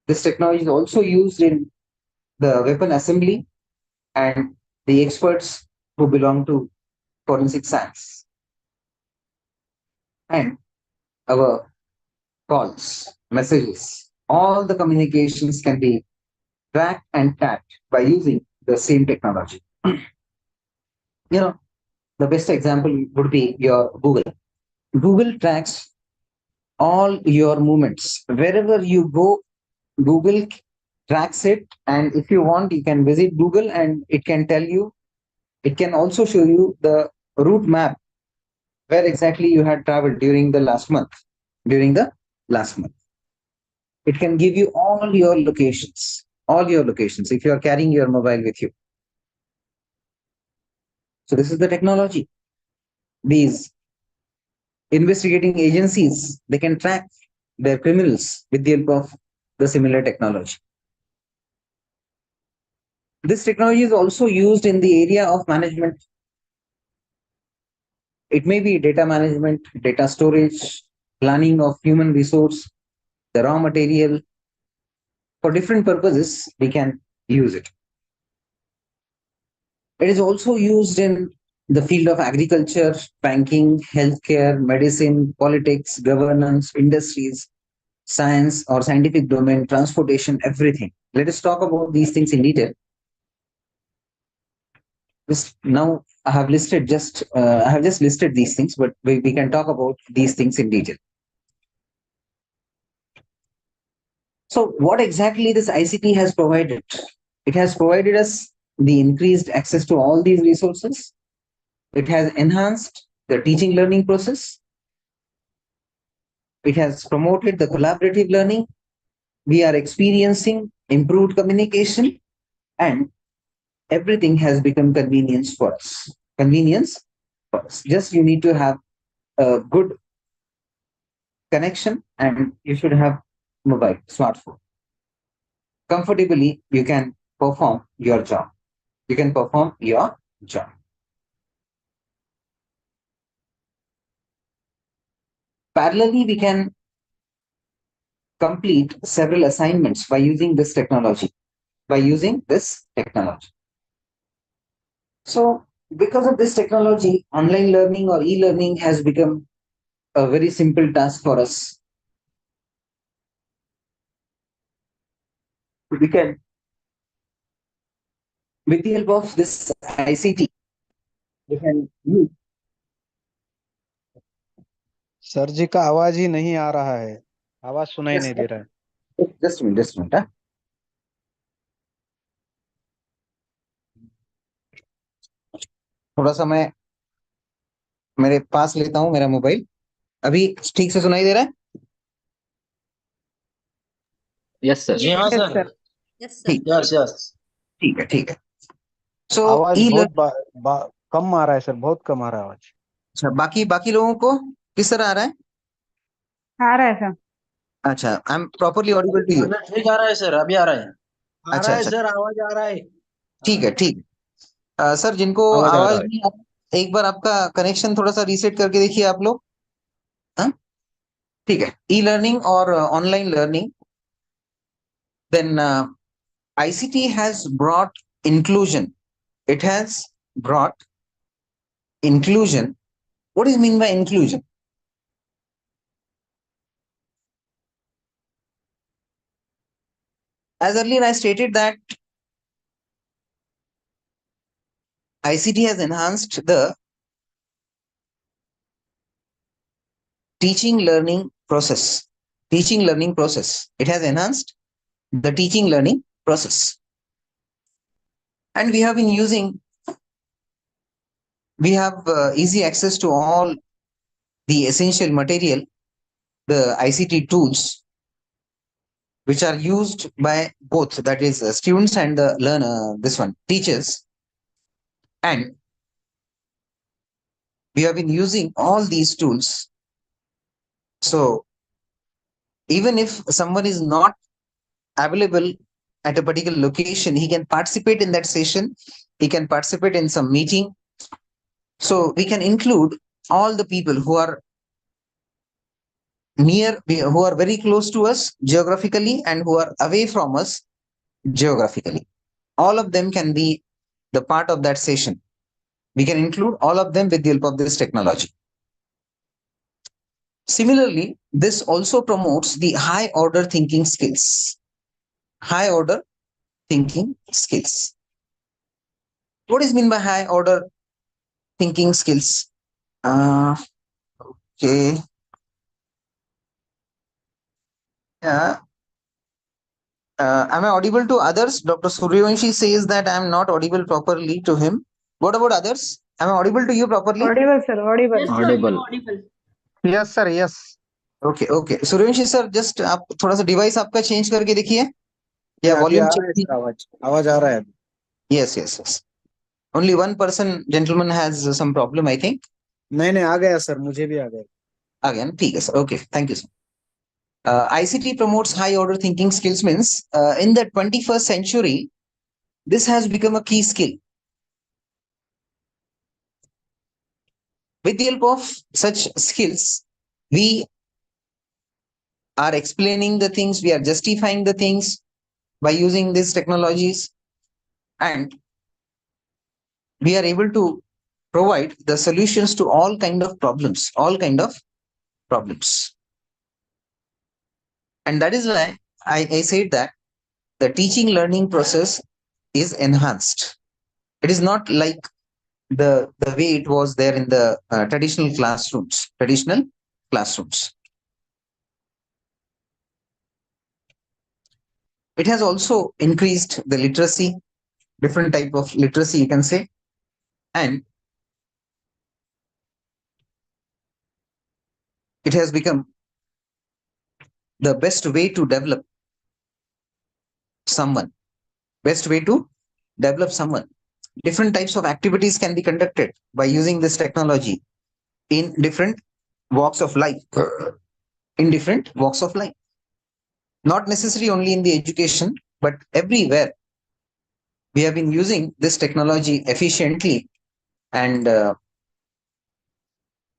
This technology is also used in the weapon assembly and the experts who belong to forensic science. And our calls, messages, all the communications can be tracked and tagged by using the same technology. The best example would be your Google. Google tracks all your movements. Wherever you go, Google tracks it, and if you want, you can visit Google and it can tell you, it can also show you the route map where exactly you had traveled during the last month. During the last month, it can give you all your locations if you are carrying your mobile with you. So this is the technology. These investigating agencies, they can track their criminals with the help of the similar technology. This technology is also used in the area of management. It may be data management, data storage, planning of human resource, the raw material. For different purposes, we can use it. It is also used in the field of agriculture, banking, healthcare, medicine, politics, governance, industries, science or scientific domain, transportation, everything. Let us talk about these things in detail. Now I have just listed these things, but we can talk about these things in detail. So what exactly this ICT has provided? It has provided us the increased access to all these resources. It has enhanced the teaching learning process. It has promoted the collaborative learning. We are experiencing improved communication, and everything has become convenience for us. Convenience for us. Just you need to have a good connection and you should have mobile, smartphone. Comfortably, you can perform your job. You can perform your job. Parallelly, we can complete several assignments by using this technology. By using this technology. So, because of this technology, online learning or e-learning has become a very simple task for us. We can, with the help of this ICT, we can use. Sir ji का आवाज ही नहीं आ रहा है, आवाज सुनाई नहीं दे रहा है। Just a minute, just a minute. हाँ? थोड़ा सा मैं मेरे पास लेता हूँ मेरा मोबाइल। अभी ठीक से सुनाई दे रहा है? Yes sir. जी हाँ Yes, sir. sir. Yes, sir. ठीक यस यस। ठीक है, ठीक है। सो आवाज ई बहुत कम आ रहा है सर, बहुत कम आ रहा है आवाज। अच्छा, बाकी बाकी लोगों को किस तरह आ रहा है? आ रहा है सर। अच्छा, I am properly audible to you? ठीक आ रहा है सर, अभी आ रहा है। आ अच्छा रहा है अच्छा, सर, आवाज आ रहा है। ठीक है, ठीक है। सर, जिनको आवाज आ आवाज रहा है। नहीं आ रहा, एक बार आपका कनेक्शन थोड़ा सा रीसेट करके देखिए आप लोग। हाँ, ठीक है। ई लर्निंग और online learning, then ICT has brought inclusion. It has brought inclusion. What is mean by inclusion? As earlier I stated that ICT has enhanced the teaching learning process. Teaching learning process. It has enhanced the teaching learning process. And we have been using, we have easy access to all the essential material, the ICT tools, which are used by both, that is students and the learner, this one, teachers. And we have been using all these tools. So even if someone is not available at a particular location, he can participate in that session. He can participate in some meeting. So we can include all the people who are near, who are very close to us geographically and who are away from us geographically. All of them can be the part of that session. We can include all of them with the help of this technology. Similarly, this also promotes the high order thinking skills. High order thinking skills. What is mean by high order thinking skills? Okay. Yeah. Am I audible to others? Dr. Suryavanshi says that I am not audible properly to him. What about others? Am I audible to you properly? Audible, sir. Audible. Yes, sir, you Audible. are audible. Yes sir yes okay okay Suryavanshi sir just आप थोड़ा सा device आपका change करके देखिए या अभी volume आ रहा है चेक सर आवाज आवाज आ रहा है yes yes yes only one person gentleman has some problem I think नहीं आ गया सर मुझे भी आ गया आ गया ना ठीक है sir okay thank you sir ICT promotes high order thinking skills means in the 21st century this has become a key skill. With the help of such skills, we are explaining the things, we are justifying the things by using these technologies, and we are able to provide the solutions to all kind of problems. And that is why I said that the teaching learning process is enhanced. It is not like the way it was there in the traditional classrooms. It has also increased the literacy, different type of literacy you can say, and it has become the best way to develop someone. Different types of activities can be conducted by using this technology in different walks of life. Not necessarily only in the education, but everywhere. We have been using this technology efficiently, and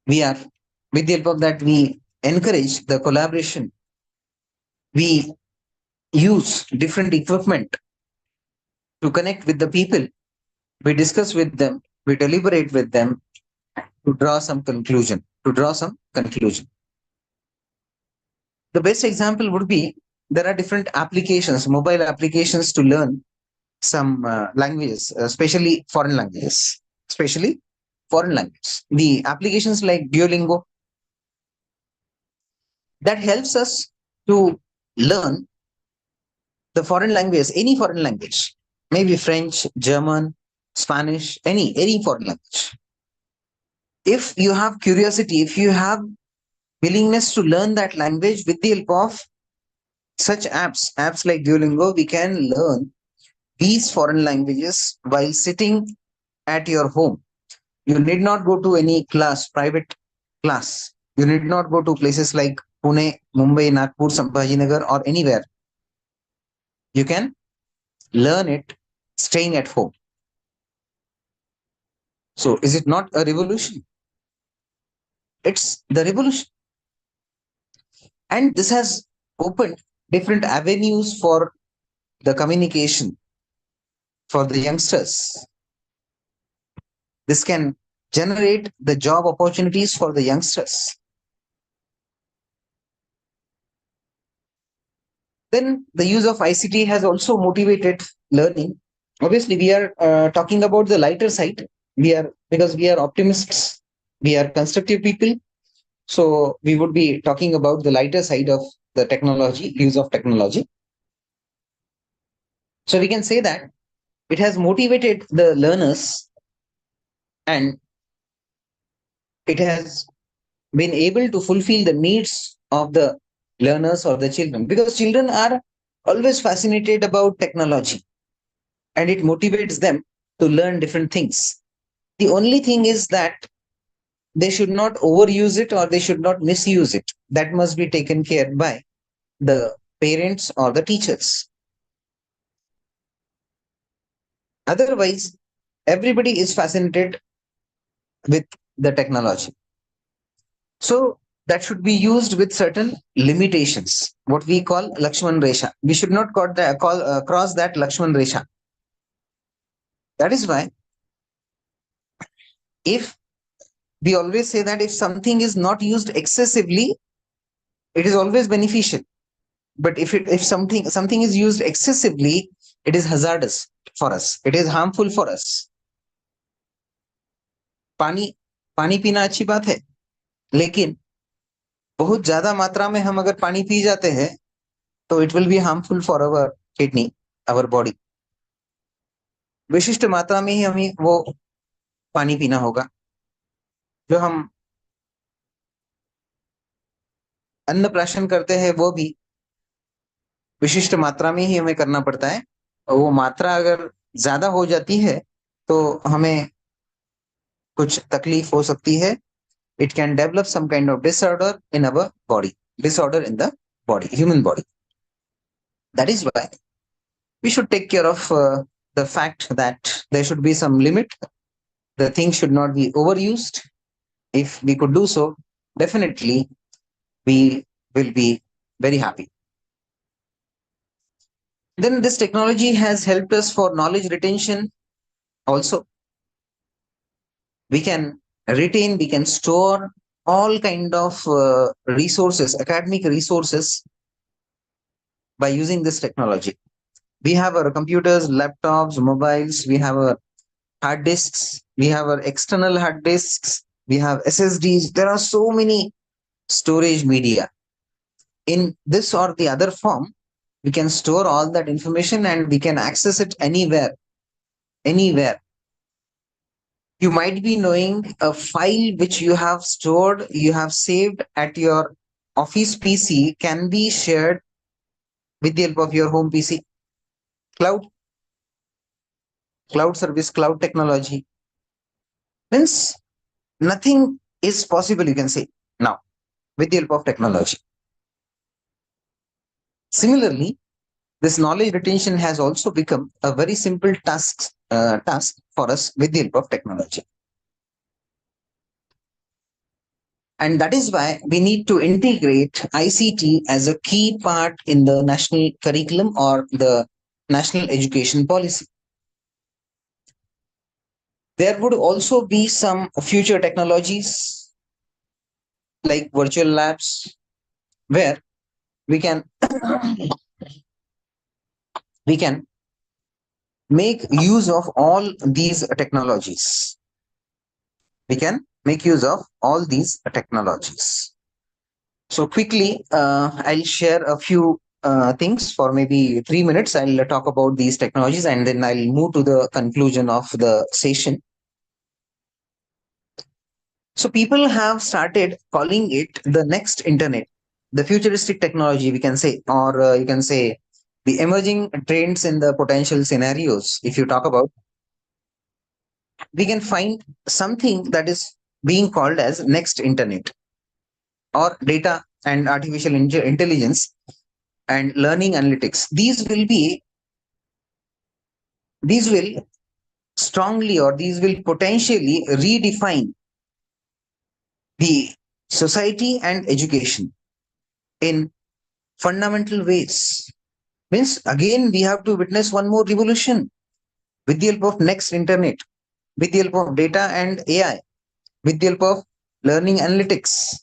we are, with the help of that, we encourage the collaboration. We use different equipment to connect with the people. We discuss with them, we deliberate with them to draw some conclusion. The best example would be there are different applications, mobile applications to learn some languages, especially foreign languages. The applications like Duolingo that helps us to learn the foreign language, any foreign language, maybe French, German, Spanish, any foreign language. If you have curiosity, if you have willingness to learn that language with the help of such apps like Duolingo, we can learn these foreign languages while sitting at your home. You need not go to any class, private class. You need not go to places like Pune, Mumbai, Nagpur, Sambhajinagar, or anywhere. You can learn it staying at home. So is it not a revolution? It's the revolution. And this has opened different avenues for the communication for the youngsters. This can generate the job opportunities for the youngsters. Then the use of ICT has also motivated learning. Obviously, we are talking about the lighter side. Because we are optimists, we are constructive people. So we would be talking about the lighter side of the technology, use of technology. So we can say that it has motivated the learners and it has been able to fulfill the needs of the learners or the children, because children are always fascinated about technology and it motivates them to learn different things. The only thing is that they should not overuse it or they should not misuse it. That must be taken care by the parents or the teachers. Otherwise, everybody is fascinated with the technology. So that should be used with certain limitations, what we call Lakshman Resha. We should not cross that Lakshman Resha. That is why if we always say that if something is not used excessively, it is always beneficial. But if something is used excessively, it is hazardous for us. It is harmful for us. पानी पीना अच्छी बात है, लेकिन बहुत ज्यादा मात्रा में हम अगर पानी पी जाते हैं तो it will be harmful for our kidney, our body, विशिष्ट मात्रा में ही हमें वो पानी पीना होगा। जो हम अन्न प्राशन करते हैं वो भी विशिष्ट मात्रा में ही हमें करना पड़ता है, और वो मात्रा अगर ज्यादा हो जाती है तो हमें कुछ तकलीफ हो सकती है। It can develop some kind of disorder in our body, disorder in the body, human body. That is why we should take care of the fact that there should be some limit. The thing should not be overused. If we could do so, definitely we will be very happy. Then this technology has helped us for knowledge retention also. We can retain, we can store all kind of resources, academic resources, by using this technology. We have our computers, laptops, mobiles, we have our hard disks, we have our external hard disks, we have SSDs. There are so many storage media. In this or the other form, we can store all that information and we can access it anywhere. You might be knowing a file which you have stored, you have saved at your office PC can be shared with the help of your home PC. Cloud service, cloud technology. Means nothing is possible, you can say, now with the help of technology. Similarly, this knowledge retention has also become a very simple task for us with the help of technology. And that is why we need to integrate ICT as a key part in the national curriculum or the national education policy. There would also be some future technologies like virtual labs, where we can make use of all these technologies. We can make use of all these technologies. So quickly, I'll share a few things for maybe 3 minutes. I'll talk about these technologies and then I'll move to the conclusion of the session. So people have started calling it the next internet, the futuristic technology, we can say, or you can say the emerging trends in the potential scenarios. If you talk about, we can find something that is being called as next internet, or data and artificial intelligence and learning analytics. These will strongly, or these will potentially redefine the society and education in fundamental ways. Means again, we have to witness one more revolution with the help of next internet, with the help of data and AI, with the help of learning analytics.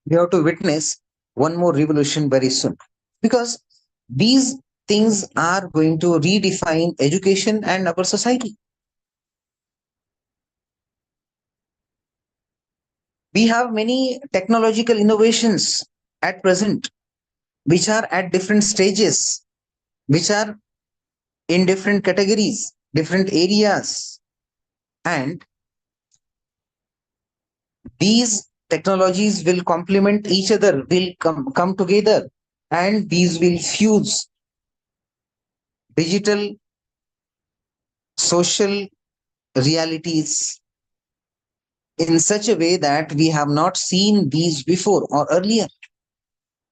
We have to witness one more revolution very soon, because these things are going to redefine education and our society. We have many technological innovations at present, which are at different stages, which are in different categories, different areas. And these technologies will complement each other, will come together, and these will fuse digital, social realities in such a way that we have not seen these before or earlier.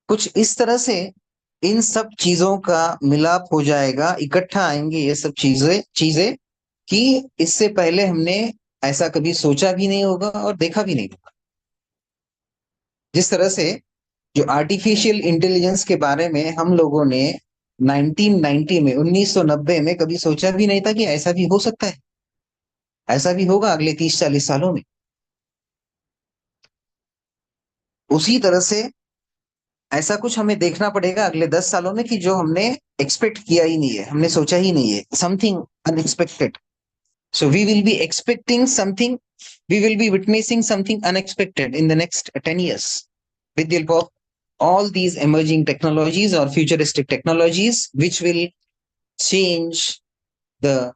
कुछ इस तरह से इन सब चीजों का मिलाप हो जाएगा, इकट्ठा आएंगे ये सब चीजें कि इससे पहले हमने ऐसा कभी सोचा भी नहीं होगा और देखा भी नहीं होगा। जिस तरह से जो आर्टिफिशियल इंटेलिजेंस के बारे में हम लोगों ने 1990 में 1990 में कभी सोचा भी नहीं था कि ऐसा भी हो सकता है, ऐसा भी होगा अगले 30-40 सालों में। उसी तरह से ऐसा कुछ हमें देखना पड़ेगा अगले 10 सालों में कि जो हमने एक्सपेक्ट किया ही नहीं है, हमने सोचा ही नहीं है, something unexpected. So we will be expecting something, we will be witnessing something unexpected in the next 10 years with the help of all these emerging technologies or futuristic technologies, which will change the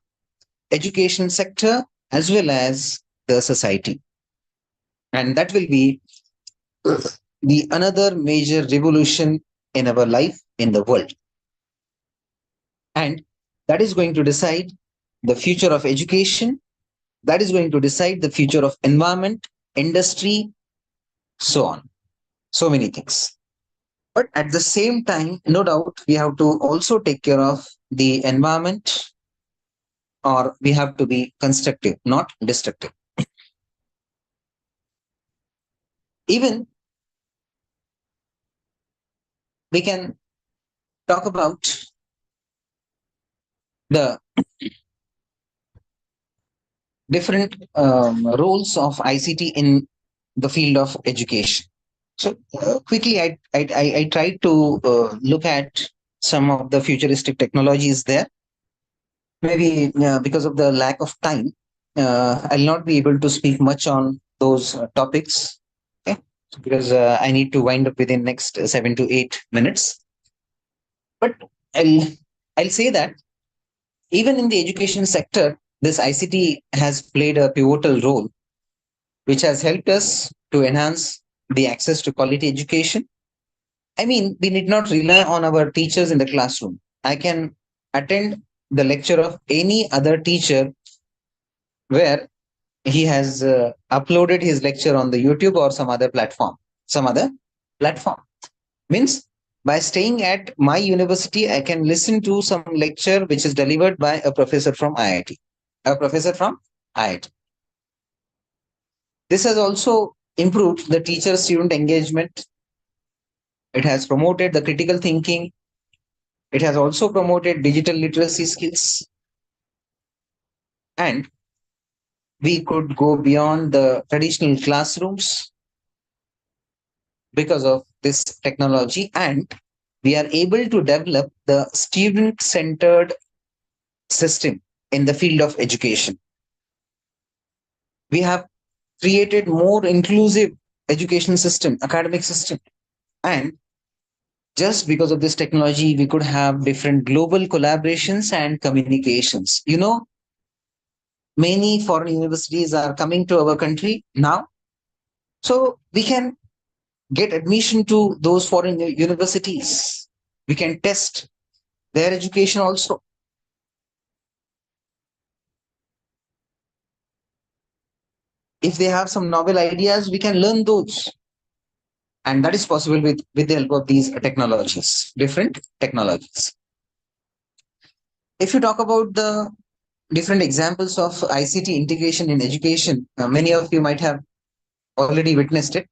education sector as well as the society. And that will be the another major revolution in our life in the world. And that is going to decide the future of education, that is going to decide the future of environment, industry, so on. So many things. But at the same time, no doubt, we have to also take care of the environment, or we have to be constructive, not destructive. Even we can talk about the different roles of ICT in the field of education. So quickly, I tried to look at some of the futuristic technologies there. Maybe because of the lack of time, I'll not be able to speak much on those topics. Okay, because I need to wind up within next 7 to 8 minutes. But I'll I'll say that even in the education sector, this ICT has played a pivotal role, which has helped us to enhance the access to quality education. I mean, we need not rely on our teachers in the classroom. I can attend the lecture of any other teacher where he has uploaded his lecture on the YouTube or some other platform. Some other platform means by staying at my university, I can listen to some lecture which is delivered by a professor from IIT. A professor from IIT. This has also improved the teacher-student engagement. It has promoted the critical thinking. It has also promoted digital literacy skills. And we could go beyond the traditional classrooms because of this technology, and we are able to develop the student-centered system in the field of education. We have created more inclusive education system, academic system, and just because of this technology, we could have different global collaborations and communications. You know, many foreign universities are coming to our country now, so we can get admission to those foreign universities. We can test their education also. If they have some novel ideas, we can learn those. And that is possible with the help of these technologies, different technologies. If you talk about the different examples of ICT integration in education, many of you might have already witnessed it.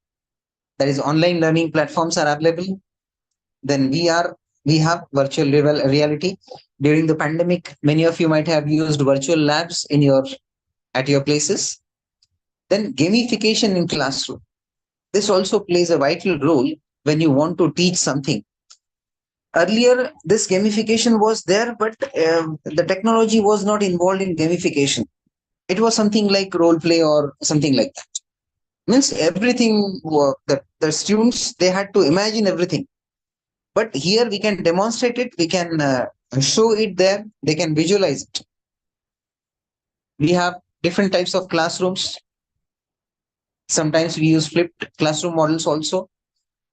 That is, online learning platforms are available. Then we have virtual reality. During the pandemic, many of you might have used virtual labs at your places. Then gamification in classroom. This also plays a vital role when you want to teach something. Earlier, this gamification was there, but the technology was not involved in gamification. It was something like role play or something like that. Means everything, the students, they had to imagine everything. But here we can demonstrate it, we can show it there, they can visualize it. We have different types of classrooms. Sometimes we use flipped classroom models also.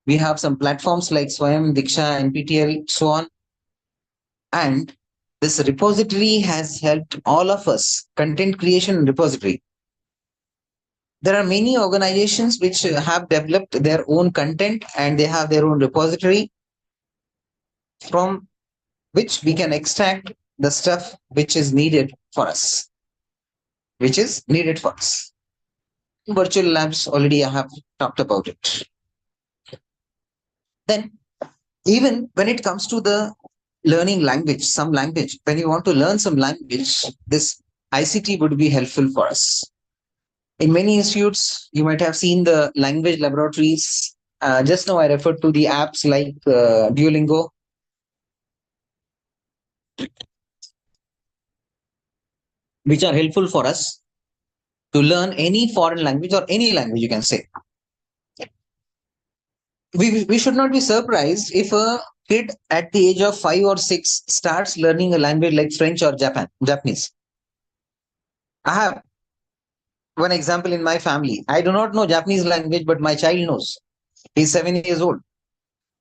We have some platforms like Swayam, Diksha, NPTEL, so on. And this repository has helped all of us, content creation repository. There are many organizations which have developed their own content and they have their own repository from which we can extract the stuff which is needed for us. Virtual labs, already I have talked about it. Then, even when it comes to the learning language, some language, when you want to learn some language, this ICT would be helpful for us. In many institutes, you might have seen the language laboratories. Just now I referred to the apps like Duolingo. Which are helpful for us to learn any foreign language or any language, you can say. We should not be surprised if a kid at the age of 5 or 6 starts learning a language like French or Japanese. I have one example in my family. I do not know Japanese language, but my child knows. He's 7 years old.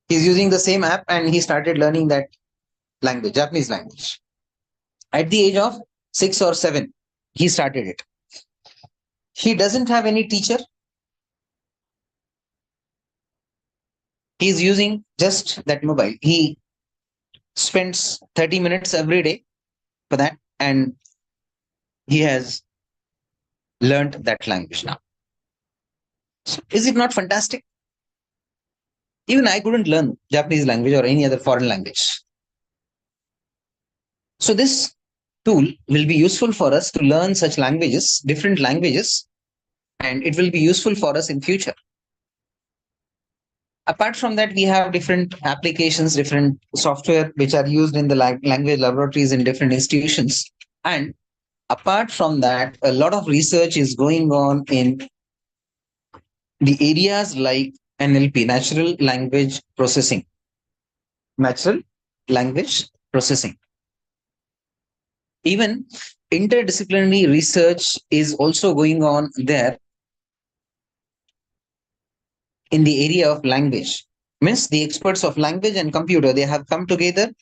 He's using the same app and he started learning that language, Japanese language. At the age of 6 or 7, he started it. He doesn't have any teacher. He's using just that mobile. He spends 30 minutes every day for that, and he has learned that language now. So is it not fantastic? Even I couldn't learn Japanese language or any other foreign language. So this tool will be useful for us to learn such languages, different languages, and it will be useful for us in future. Apart from that, we have different applications, different software which are used in the language laboratories in different institutions. And apart from that, a lot of research is going on in the areas like NLP, natural language processing. Natural language processing. Even interdisciplinary research is also going on there in the area of language. Means the experts of language and computer, they have come together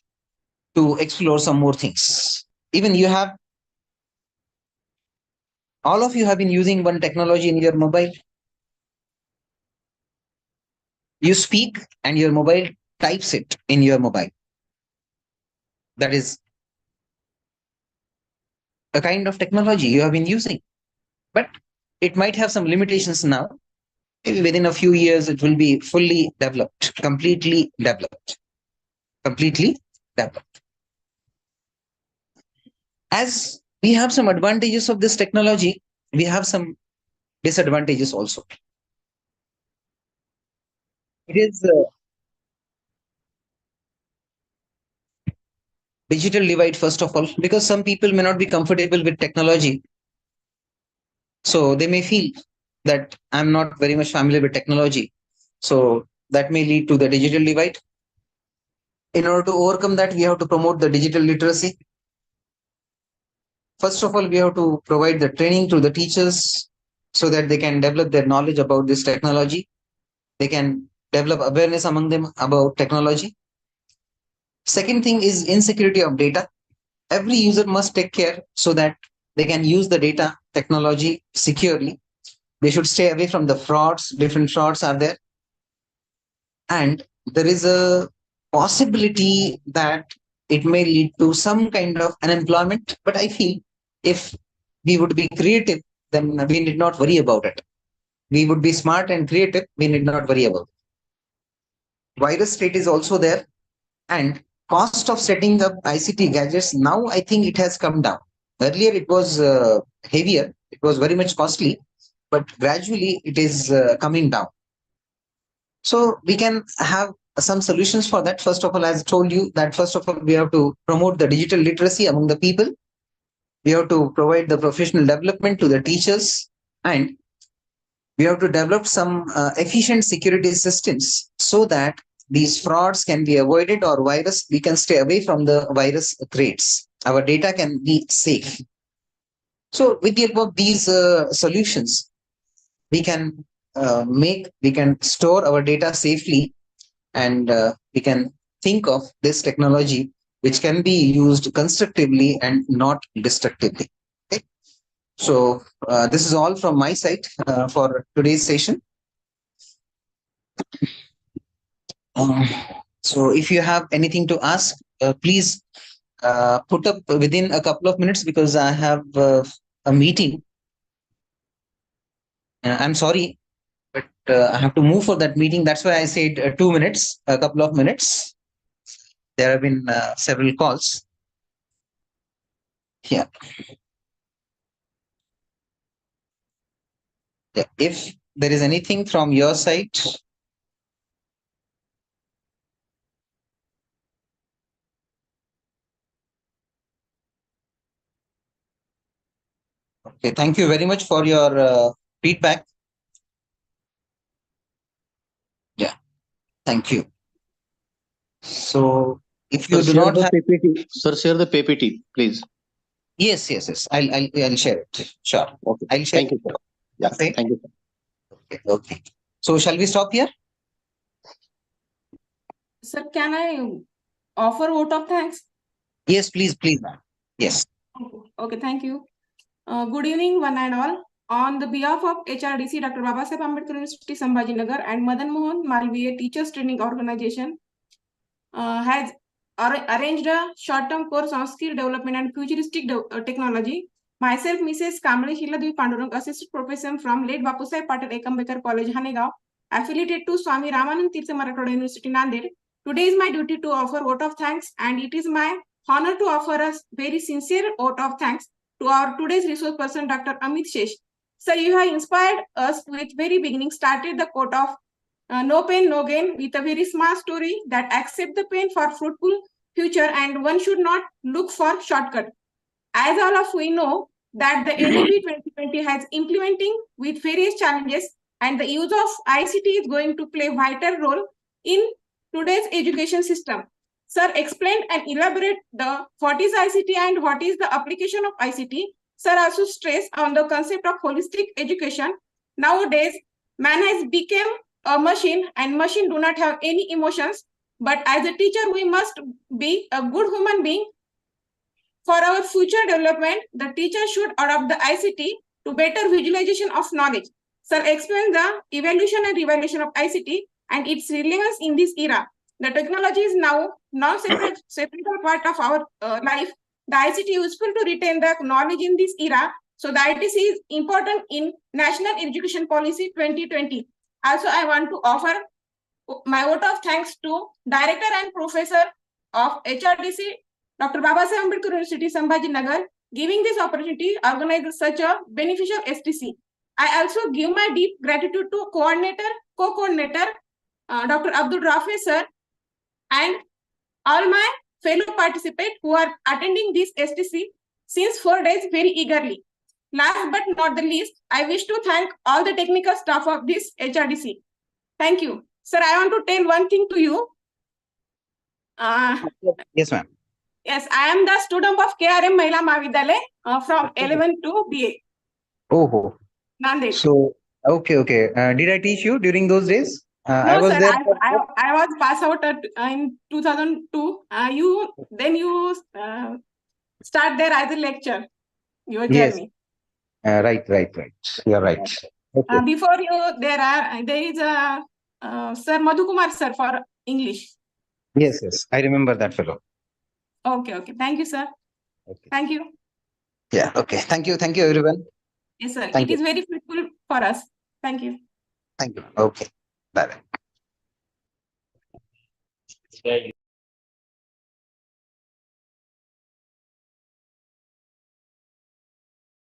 to explore some more things. Even all of you have been using one technology in your mobile. You speak and your mobile types it in your mobile. That is a kind of technology you have been using. But it might have some limitations now. Maybe within a few years, it will be fully developed, completely developed. Completely developed. As we have some advantages of this technology, we have some disadvantages also. It is digital divide, first of all, because some people may not be comfortable with technology. So they may feel that I'm not very much familiar with technology. So that may lead to the digital divide. In order to overcome that, we have to promote the digital literacy. First of all, we have to provide the training to the teachers so that they can develop their knowledge about this technology. They can develop awareness among them about technology. Second thing is insecurity of data. Every user must take care so that they can use the data technology securely. They should stay away from the frauds. Different frauds are there. And there is a possibility that it may lead to some kind of unemployment. But I feel if we would be creative, then we need not worry about it. We would be smart and creative. We need not worry about it. Virus rate is also there. And cost of setting up ICT gadgets, now I think it has come down. Earlier it was heavier. It was very much costly. But gradually it is coming down. So we can have some solutions for that. First of all, as I told you, that first of all, we have to promote the digital literacy among the people. We have to provide the professional development to the teachers, and we have to develop some efficient security systems so that these frauds can be avoided, or we can stay away from the virus threats. Our data can be safe. So with the help of these solutions, we can we can store our data safely, and we can think of this technology which can be used constructively and not destructively. Okay. So this is all from my side for today's session. So if you have anything to ask, please put up within a couple of minutes, because I have a meeting. I'm sorry, but I have to move for that meeting. That's why I said 2 minutes, a couple of minutes. There have been several calls. Yeah. Yeah. If there is anything from your side. Okay. Thank you very much for your feedback. Yeah. Thank you. So if you Sir, do share not the have, PPT. Sir, share the PPT, please. yes. I'll share it. Sure. Okay. I'll share Thank you, it. sir. Yeah. Okay. Thank you, sir. Okay. So shall we stop here? Sir, can I offer vote of thanks? Yes, please, ma'am. Yes. Okay, thank you. Good evening, one and all. On the behalf of HRDC, Dr. Babasaheb Ambedkar University, Sambhajinagar, and Madan Mohan Malviya Teachers Training Organization has arranged a short-term course on skill development and futuristic technology. Myself, Mrs. Kamale Shiladevi Pandurang, Assistant Professor from late Bapusaheb Patel Ekambekar College, Hanegaon, affiliated to Swami Ramanand Tirtha Marathwada University, Nanded. Today is my duty to offer vote of thanks, and it is my honor to offer a very sincere vote of thanks to our today's resource person, Dr. Amit Shesh. Sir, you have inspired us with very beginning, started the quote of no pain, no gain, with a very smart story that accept the pain for fruitful future, and one should not look for shortcut. As all of we know that the NEP 2020 has implementing with various challenges, and the use of ICT is going to play vital role in today's education system. Sir explained and elaborate the what is ICT and what is the application of ICT. Sir also stressed on the concept of holistic education. Nowadays, man has become a machine, and machine do not have any emotions. But as a teacher, we must be a good human being. For our future development, the teacher should adopt the ICT to better visualization of knowledge. Sir explained the evolution and revolution of ICT and its relevance in this era. The technology is now non-separate part of our life. The ICT is useful to retain the knowledge in this era. So the ITC is important in National Education Policy 2020. Also, I want to offer my vote of thanks to Director and Professor of HRDC, Dr. Babasaheb Ambedkar University, Sambhajinagar, giving this opportunity to organize such a beneficial STC. I also give my deep gratitude to co-coordinator, Dr. Abdul Rafe sir, and all my fellow participants who are attending this STC since 4 days very eagerly. Last but not the least, I wish to thank all the technical staff of this HRDC. Thank you. Sir, I want to tell one thing to you. Yes, ma'am. Yes, I am the student of KRM Mahila Mahavidyalaya from 11 to BA. Oh. Nanded. So, okay. Did I teach you during those days? No, I was sir, there. I was passed out in 2002. You start there as a lecture. Your Yes. journey. Right. You're right. Okay. Before you, there is a Sir Madhukumar sir for English. Yes. I remember that fellow. Okay. Thank you, sir. Okay. Thank you. Yeah. Okay. Thank you, everyone. Yes, sir. Thank It is very fruitful for us. Thank you. Thank you. Okay. Bye.